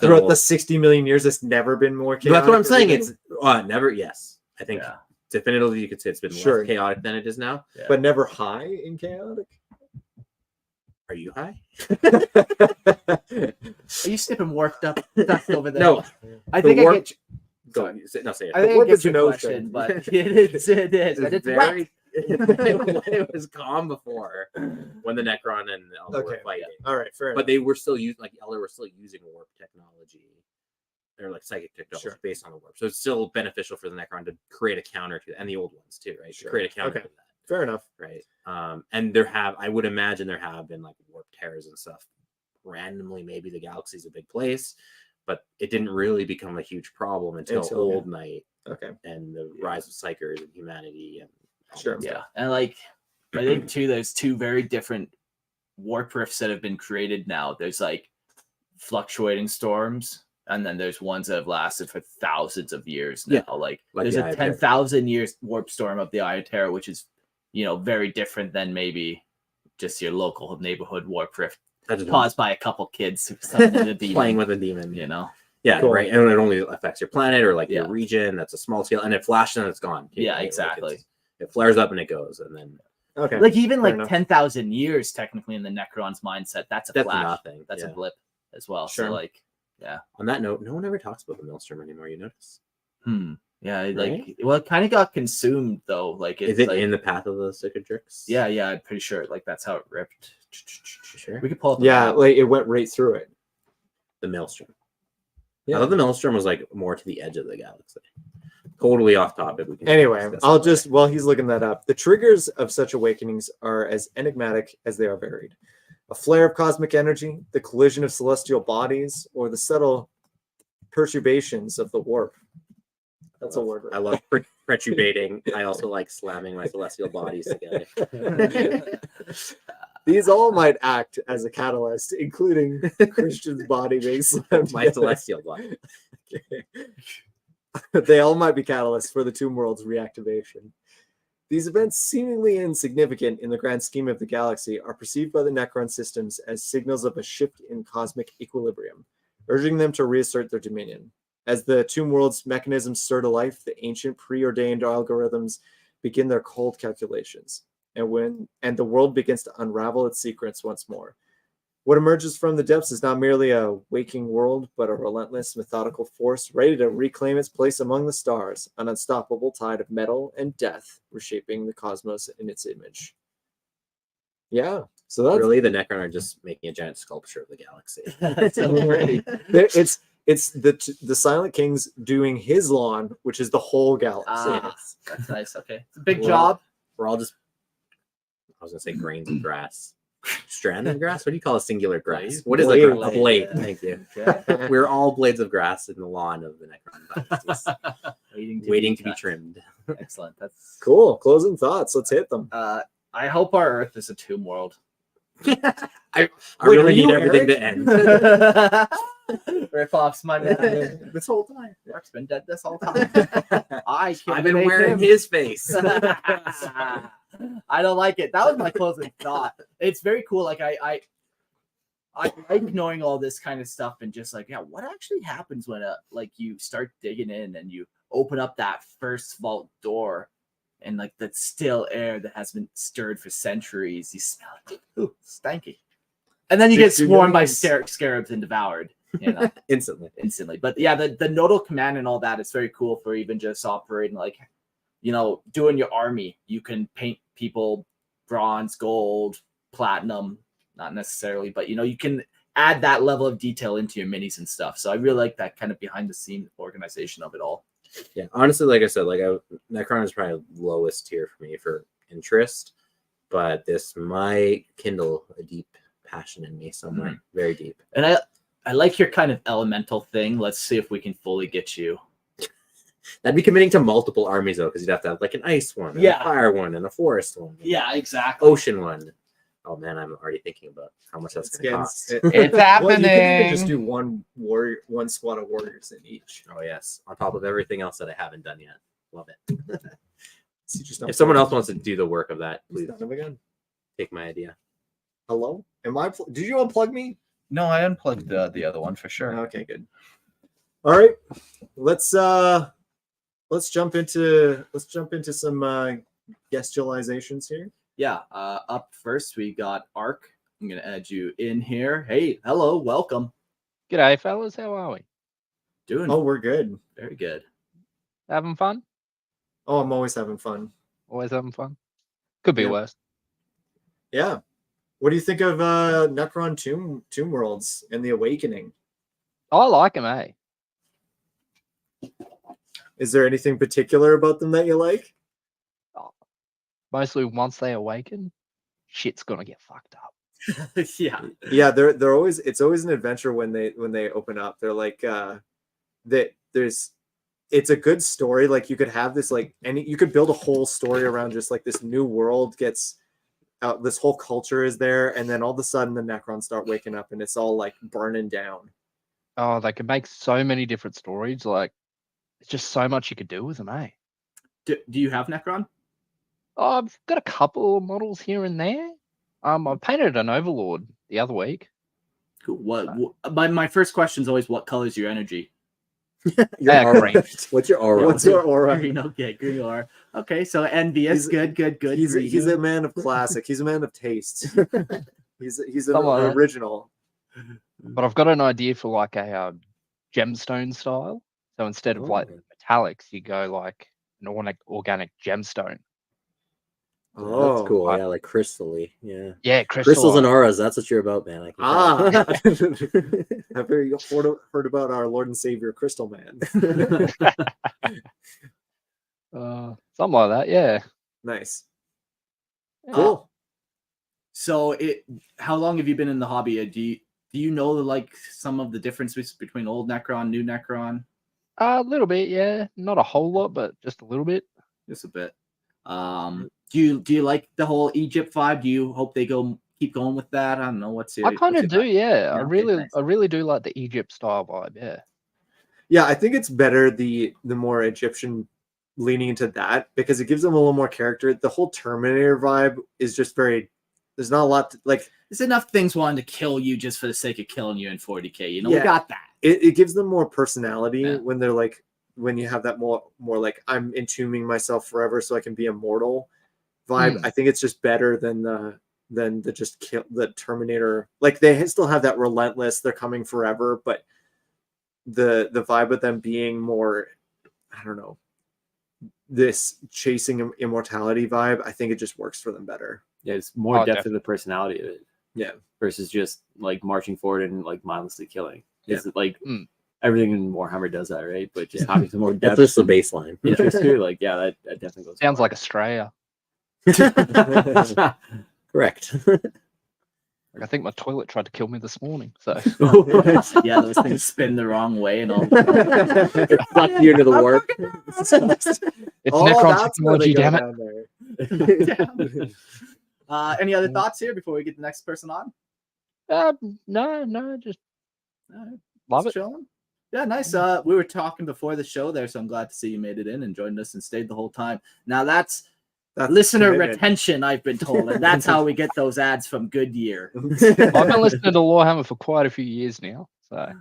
Throughout the 60 million years, it's never been more chaotic. That's what I'm or saying. anything? It's never. Yes, I think Yeah. definitively you could say it's been Sure. less chaotic than it is now. Yeah. but never high in chaotic. Are you high? Are you snipping warped up stuff over there? No. I The think I warp- get. Go. Sorry. Say it. I think warp I get is an your ocean. question, but it is. And it's very. It was calm before when the Necron and Elder were Okay. fighting, All right, fair but they were still using Elder were still using warp technology. Or like psychic technology Sure. based on the warp, so it's still beneficial for the Necron to create a counter to, and the old ones too, right? Sure. To create a counter Okay. to that. fair enough. Right. And I would imagine there have been like warp tears and stuff randomly. Maybe the galaxy's a big place, but it didn't really become a huge problem until Old Night Okay, and the rise of psychers and humanity and all Sure. that Yeah, stuff. and like I think too, there's two very different warp rifts that have been created now. There's like fluctuating storms, and then there's ones that have lasted for thousands of years now. Yeah, Like like there's the a Eye of Terror. 10,000 years warp storm of the Eye of Terror, which is very different than maybe just your local neighborhood warp rift That's just caused by a couple kids who summoned a demon, playing with a demon. Yeah, Cool. right. And it only affects your planet or like Yeah. your region. That's a small scale, and it flashes and it's gone. Yeah, right? Like, exactly. it flares up and it goes, and then okay. Like even Fair like enough. 10,000 years technically in the Necron's mindset, that's a that's flash. nothing. That's Yeah. a blip as well. Sure. So like, On that note, no one ever talks about the Maelstrom anymore. You notice? yeah, like Right? well, it kind of got consumed though. Like it's Is it like, in the path of the Cicatrix? Yeah, I'm pretty sure like that's how it ripped. Sure. We could pull up. a Yeah, map. like it went right through it. The Maelstrom. Yeah. I thought the Maelstrom was like more to the edge of the galaxy. Totally off topic. We can Anyway, discuss I'll that just, later. while he's looking that up, the triggers of such awakenings are as enigmatic as they are varied. A flare of cosmic energy, the collision of celestial bodies, or the subtle perturbations of the warp. That's a word. I love perturbating. I also like slamming my celestial bodies together. These all might act as a catalyst, including Christian's body being slammed My together. celestial body. They all might be catalysts for the Tomb World's reactivation. These events, seemingly insignificant in the grand scheme of the galaxy, are perceived by the Necron systems as signals of a shift in cosmic equilibrium, urging them to reassert their dominion. As the Tomb World's mechanisms stir to life, the ancient preordained algorithms begin their cold calculations, and the world begins to unravel its secrets once more. What emerges from the depths is not merely a waking world, but a relentless, methodical force ready to reclaim its place among the stars, an unstoppable tide of metal and death reshaping the cosmos in its image. Yeah, so that's Really, the Necron are just making a giant sculpture of the galaxy. That's so pretty. it's the Silent King's doing his lawn, which is the whole galaxy. That's nice. Okay, it's a big Well, job. We're all just, I was gonna say grains of grass. Strand of grass? What do you call a singular grass? What is Blade. a blade? Yeah. Thank you. Okay. We're all blades of grass in the lawn of the Necron dynasties, waiting to be cut. trimmed. Excellent. That's Cool. Closing thoughts. Let's hit them. I hope our Earth is a tomb world. I Wait, really are need you everything Eric? to end. Rip off's my man. This whole time. Mark's been dead this whole time. I can't I've been make wearing him. his face. I don't like it. That was my closing thought. It's very cool. Like I like knowing all this kind of stuff and just like, yeah, what actually happens when like you start digging in and you open up that first vault door and like that still air that has been stirred for centuries. You smell it. Ooh, stanky. And then you get 60 swarmed by millions. scarabs and devoured. You know, Instantly. But yeah, the nodal command and all that is very cool for even just operating like, you know, doing your army. You can paint people bronze, gold, platinum, not necessarily, but you know, you can add that level of detail into your minis and stuff. So I really like that kind of behind the scene organization of it all. Yeah, honestly, like I said, Necron is probably lowest tier for me for interest, but this might kindle a deep passion in me somewhere, very deep. And I like your kind of elemental thing. Let's see if we can fully get you. That'd be committing to multiple armies though, because you'd have to have like an ice one, and Yeah. a fire one, and a forest one, and Yeah, exactly. ocean one. Oh man, I'm already thinking about how much that's going to cost. It's Well, you can happening. even just do one squad of warriors in each. Oh yes, on top of everything else that I haven't done yet. Love it. So you just If someone else wants to do the work of that, Please please done him again. take my idea. Hello? Did you unplug me? No, I unplugged the other one for sure. Okay, good. All right. Let's jump into some guestializations here. Yeah, up first we got Ark. I'm gonna add you in here. Hey, hello, welcome. G'day, fellas. How are we? Doing Oh, we're good. very good. Having fun? Oh, I'm always having fun. Always having fun? Could be Yeah. worse. Yeah. What do you think of Necron Tomb Worlds and the Awakening? I like him, eh? Is there anything particular about them that you like? Mostly once they awaken, shit's gonna get fucked up. Yeah, Yeah, they're always, it's always an adventure when they open up. They're like it's a good story. Like you could have this you could build a whole story around just like this new world gets this whole culture is there, and then all of a sudden the Necrons start waking up and it's all like burning down. Oh, they could make so many different stories. Like, it's just so much you could do with them, eh? do you have Necron? Oh, I've got a couple of models here and there. I painted an Overlord the other week. Cool. My first question is always, what color is your energy? Yeah, green. What's your aura? What's your aura? Green. Okay, green aura. Okay, so envious. Good. He's Green. a man of classic. He's a man of taste. He's an Something like that. original. But I've got an idea for like a gemstone style. So instead of like metallics, you go like an organic gemstone. Oh, That's cool. Yeah, like crystally. Yeah. Yeah, Crystals and auras. That's what you're about, man. I can tell. Have you heard about our Lord and Savior Crystal Man? something like that. Yeah. Nice. Cool. So how long have you been in the hobby? Do you know like some of the differences between old Necron, new Necron? A little bit, yeah. Not a whole lot, but just a little bit. Just a bit. Do you like the whole Egypt vibe? Do you hope they keep going with that? I don't know. I kind of do, yeah. Yeah, I okay, nice. really do like the Egypt style vibe, yeah. Yeah, I think it's better the more Egyptian leaning into that because it gives them a little more character. The whole Terminator vibe is just very. There's not a lot to, like. There's enough things wanting to kill you just for the sake of killing you in 40K. You know, Yeah. we got that. It gives them more personality Yeah. when they're like when you have that more like I'm entombing myself forever so I can be immortal vibe. I think it's just better than the just kill the Terminator. Like they still have that relentless, they're coming forever, but the vibe of them being more, I don't know, this chasing immortality vibe, I think it just works for them better. Yeah, it's more depth definitely. of the personality of it. Yeah. Versus just like marching forward and like mindlessly killing. Yeah. It's like Mm. everything in Warhammer does that, right? But just having some more That's depth, just the some baseline. interest to it, like that definitely goes. Sounds like Australia. Correct. Like, I think my toilet tried to kill me this morning. So Yeah, those things spin the wrong way and all. Fuck you into the warp. it's Oh, Necron that's where they technology, go damn it. down there. Any other thoughts here before we get the next person on? No, just Alright, love just it. chilling. Yeah, nice. We were talking before the show there, so I'm glad to see you made it in and joined us and stayed the whole time. Now that's listener commitment. retention, I've been told, and that's how we get those ads from Goodyear. I've been listening to Lorehammer for quite a few years now. So,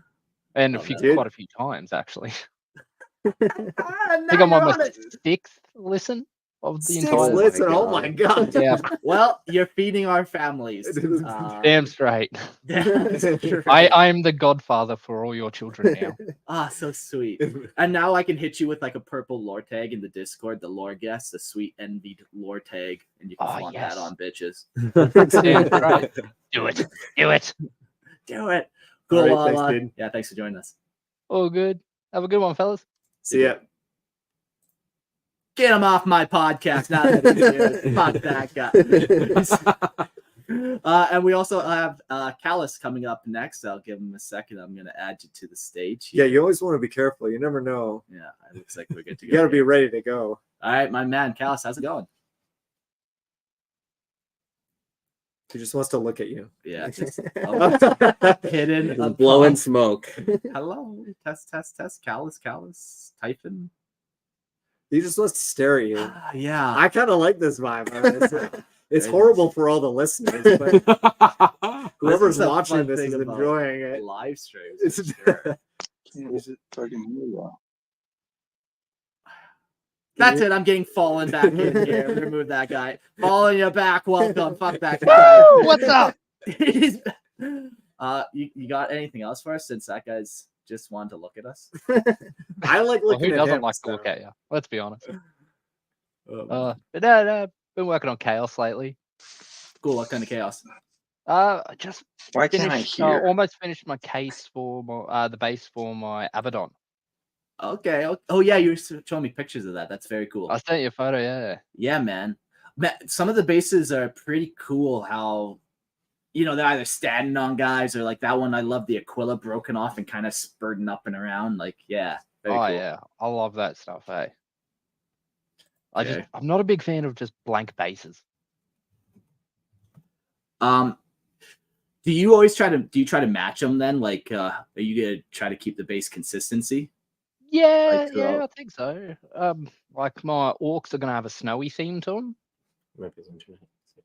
and Dude. quite a few times actually. I I think I'm on my sixth listen of the Six entire. listen. Oh my god. Yeah, Well, you're feeding our families. damn straight. I'm the godfather for all your children now. So sweet. And now I can hit you with like a purple lore tag in the Discord, the lore guest, the sweet envied lore tag, and you can Oh, flaunt yes. that on bitches. Damn straight. Do it. Do it. Do it. Cool. All right, thanks, dude. Yeah, thanks for joining us. All good. Have a good one, fellas. See ya. Get him off my podcast now. Fuck that guy. And we also have Callus coming up next. I'll give him a second. I'm going to add you to the stage. Yeah, you always want to be careful. You never know. Yeah, it looks like we're good to go. You got to be here. ready to go. All right, my man, Callus, how's it going? He just wants to look at you. Yeah, just hidden. Blowing smoke. Hello, test. Callus, Typhon. He just wants to stare at you. Yeah. I kind of like this vibe. honestly. It's Very horrible for all the listeners, but whoever's the watching fun this thing is about enjoying it. live streams. It's- for sure. That's it. I'm getting fallen back in here. Remove that guy. Falling you back. Welcome. Fuck that guy. What's up? You got anything else for us since that guy's just wanted to look at us? I like Well, looking who at doesn't him, like to so- look at you? Let's be honest. Oh, But no, been working on chaos lately. cool. What kind of chaos? I just Why can't I finished, hear? almost finished my case for my, the base for my Abaddon. Okay. Oh yeah, you were showing me pictures of that. That's very cool. I sent you a photo, yeah. Yeah, man. Some of the bases are pretty cool. How, they're either standing on guys or like that one. I love the Aquila broken off and kind of spurting up and around. Like, yeah. Very Oh cool. yeah, I love that stuff. Hey, Okay. I'm not a big fan of just blank bases. Do you try to match them then? Like, are you gonna try to keep the base consistency? Yeah, Like, yeah, I think so. Like my orcs are gonna have a snowy theme to them.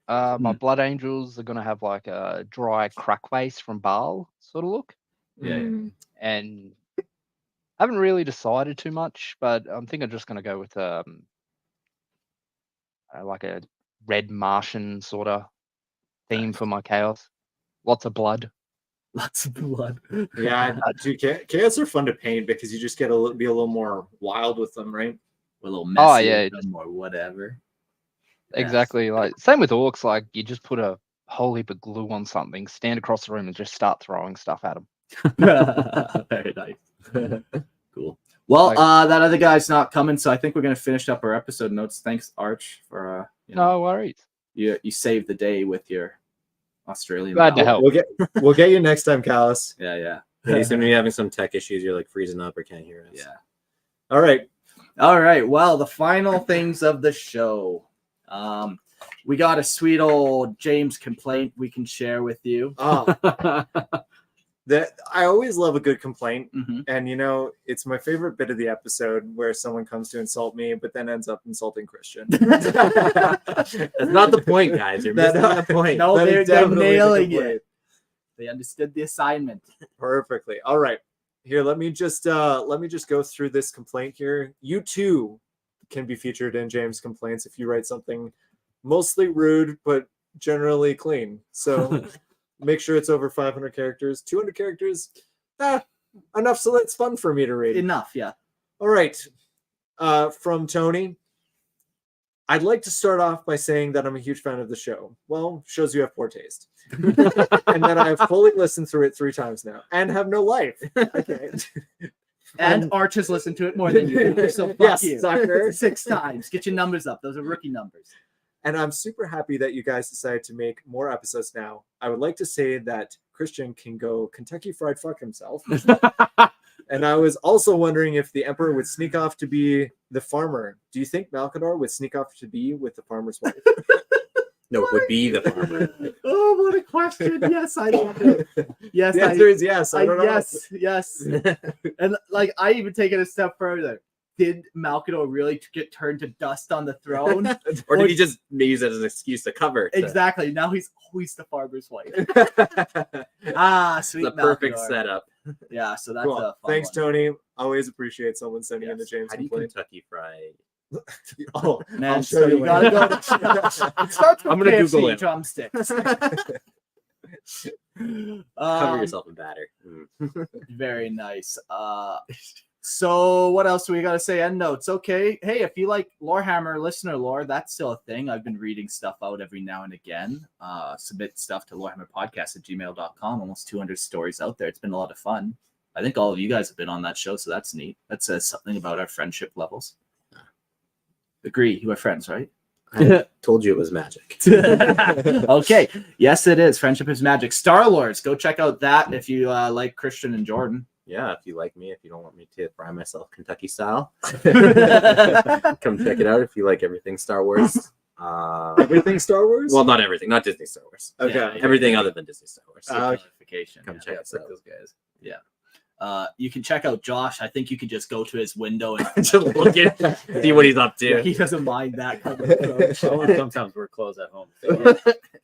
My blood angels are gonna have like a dry crack base from Baal sort of look. Yeah. And I haven't really decided too much, but I'm thinking I'm just gonna go with like a red Martian sort of theme for my chaos. Lots of blood. Lots of blood. Yeah, dude, chaos are fun to paint because you just get to be a little more wild with them, right? A little messy. Oh, yeah, with them or whatever. Yeah. Exactly. Like same with orcs. Like you just put a whole heap of glue on something, stand across the room, and just start throwing stuff at them. Very nice. Cool. Well, that other guy's not coming, so I think we're gonna finish up our episode notes. Thanks, Arch, for No worries. you saved the day with your Australian. Glad to vowel. help. We'll get you next time, Callus. Yeah. Yeah, he's gonna be having some tech issues. You're like freezing up or can't hear us. Yeah. All right. All right. Well, the final things of the show. We got a sweet old James complaint we can share with you. Oh, That I always love a good complaint. Mhm. And, you know, it's my favorite bit of the episode where someone comes to insult me, but then ends up insulting Christian. That's not the point, guys. You're missing the point. No, That they're is definitely the nailing complaint. it. They understood the assignment. Perfectly. All right. Here, let me just go through this complaint here. You too can be featured in James' complaints if you write something mostly rude but generally clean. So make sure it's over 500 characters. 200 characters, enough so it's fun for me to read. Enough, yeah. All right. From Tony. I'd like to start off by saying that I'm a huge fan of the show. Well, shows you have poor taste. And that I have fully listened through it 3 times now and have no life. Okay. And Arch has listened to it more than you do, so fuck Yes, you. sucker. 6 times. Get your numbers up. Those are rookie numbers. And I'm super happy that you guys decided to make more episodes now. I would like to say that Christian can go Kentucky Fried Fuck himself. And I was also wondering if the Emperor would sneak off to be the farmer. Do you think Malkador would sneak off to be with the farmer's wife? No, it would be the farmer. Oh, what a question. Yes, I love it. Yes, The answer is yes. I don't know. yes. And like, I even take it a step further. Did Malkador really get turned to dust on the throne? Or did he just use it as an excuse to cover? Exactly. Now he's the farmer's wife. Sweet The perfect Malkador. setup. Yeah, so that's Cool. a fun Thanks, one. Tony. Always appreciate someone sending in the Yes. James How do you complaint. Kentucky Fry? Oh, Man, I'll show so you you gotta go. It starts with I'm gonna KFC Google it. drumsticks. Cover yourself in batter. Very nice. So what else do we gotta say? End notes. Okay. Hey, if you like Lorehammer listener lore, that's still a thing. I've been reading stuff out every now and again. Submit stuff to lorehammerpodcast@gmail.com. Almost 200 stories out there. It's been a lot of fun. I think all of you guys have been on that show, so that's neat. That says something about our friendship levels. Agree, you are friends, right? I told you it was magic. Okay. Yes, it is. Friendship is magic. Star Lords. Go check out that if you like Christian and Jordan. Yeah, if you like me, if you don't want me to fry myself Kentucky style, come check it out. If you like everything Star Wars. Everything Star Wars? Well, not everything, not Disney Star Wars. Okay. Yeah. Everything other than Disney Star Wars. Notification. Come check us fuck out. those guys. You can check out Josh. I think you can just go to his window and Just look at, see what he's up to. he doesn't mind that kind of approach. Sometimes we're closed at home. So,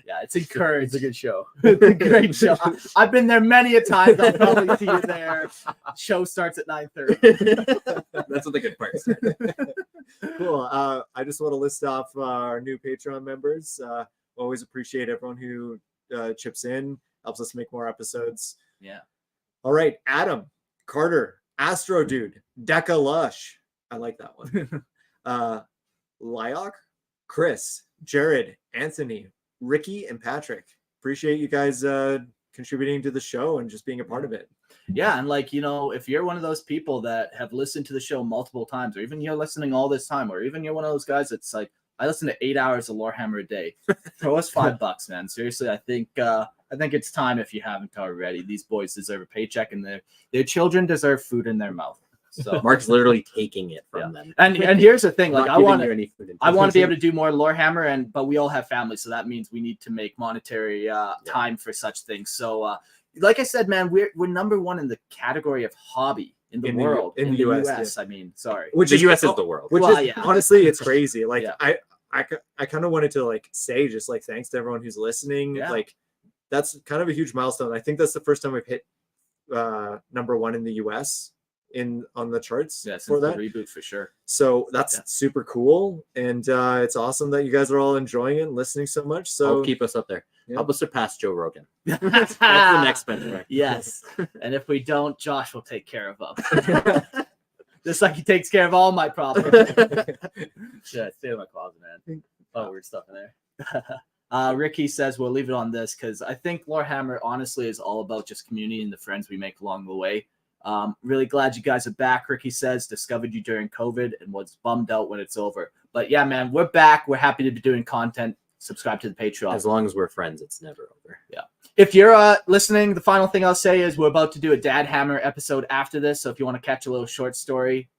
Yeah, it's encouraged. it's a good show. It's a great show. I've been there many a time. I'll probably see you there. Show starts at 9:30. That's what the good part is. Cool. I just want to list off our new Patreon members. Always appreciate everyone who chips in, helps us make more episodes. Yeah. All right, Adam, Carter, Astro Dude, Deca Lush. I like that one. Lyok, Chris, Jared, Anthony, Ricky, and Patrick. Appreciate you guys contributing to the show and just being a part of it. Yeah, and like, you know, if you're one of those people that have listened to the show multiple times, or even you're listening all this time, or even you're one of those guys that's like, I listen to 8 hours of Lorehammer a day. Throw us $5, man. Seriously, I think it's time if you haven't already. These boys deserve a paycheck, and their children deserve food in their mouth. So Mark's literally taking it from them. and here's the thing, like Not I giving want you to any food in I want to be able return. to do more Lorehammer, but we all have families, so that means we need to make monetary time for such things. So like I said, man, we're number one in the category of hobby in the world. in the US, I mean, sorry. Which The is U.S. is the world. Which Well, is yeah. honestly, it's crazy. Like Yeah. I kind of wanted to like say just like thanks to everyone who's listening. Yeah. Like that's kind of a huge milestone. I think that's the first time we've hit number one in the US on the charts Yeah, for since the that. reboot for sure. So that's Yeah. super cool, and it's awesome that you guys are all enjoying it and listening so much. So So keep us up there. Yeah. Help us surpass Joe Rogan. That's the next benchmark. Yes, and if we don't, Josh will take care of them. Just like he takes care of all my problems. Yeah, stay in my closet, man. A lot of weird stuff in there. Ricky says we'll leave it on this because I think Lorehammer honestly is all about just community and the friends we make along the way. Really glad you guys are back. Ricky says discovered you during COVID and was bummed out when it's over. But yeah, man, we're back. We're happy to be doing content. Subscribe to the Patreon. As long as we're friends, it's never over. If you're listening, the final thing I'll say is we're about to do a Dad Hammer episode after this. So if you want to catch a little short story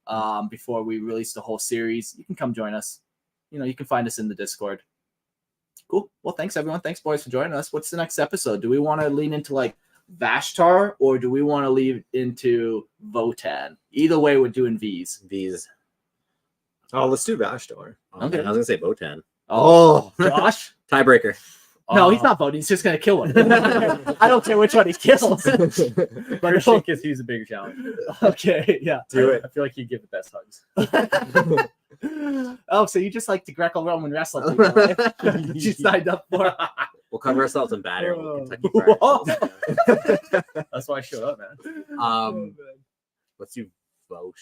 before we release the whole series, you can come join us. You know, you can find us in the Discord. Cool. Well, thanks everyone. Thanks boys for joining us. What's the next episode? Do we want to lean into like Vashtar, or do we want to leave into Votan? Either way, we're doing V's. V's. Oh, let's do Vashtor. Oh, Okay. man, I was gonna say Votan. Oh, Josh? Tiebreaker. No, he's not voting. He's just going to kill him. I don't care which one he kills. Better shit because he's a bigger challenge. Okay, yeah. do it. I feel like he'd give the best hugs. Oh, so you just like to Greco-Roman wrestle people, right? You signed up for. We'll cover ourselves in bad air. Oh. Kentucky Fried. Whoa. That's why I showed up, man. Let's do Votan.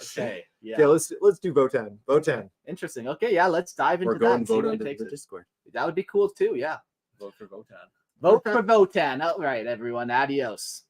Okay, yeah. Yeah, let's do Votan. Votan. Interesting. Okay, yeah, let's dive into We're that going and see vote where on it takes the us. Discord. That would be cool too, yeah. Vote for Votan. Vote for Votan. All right, everyone. Adios.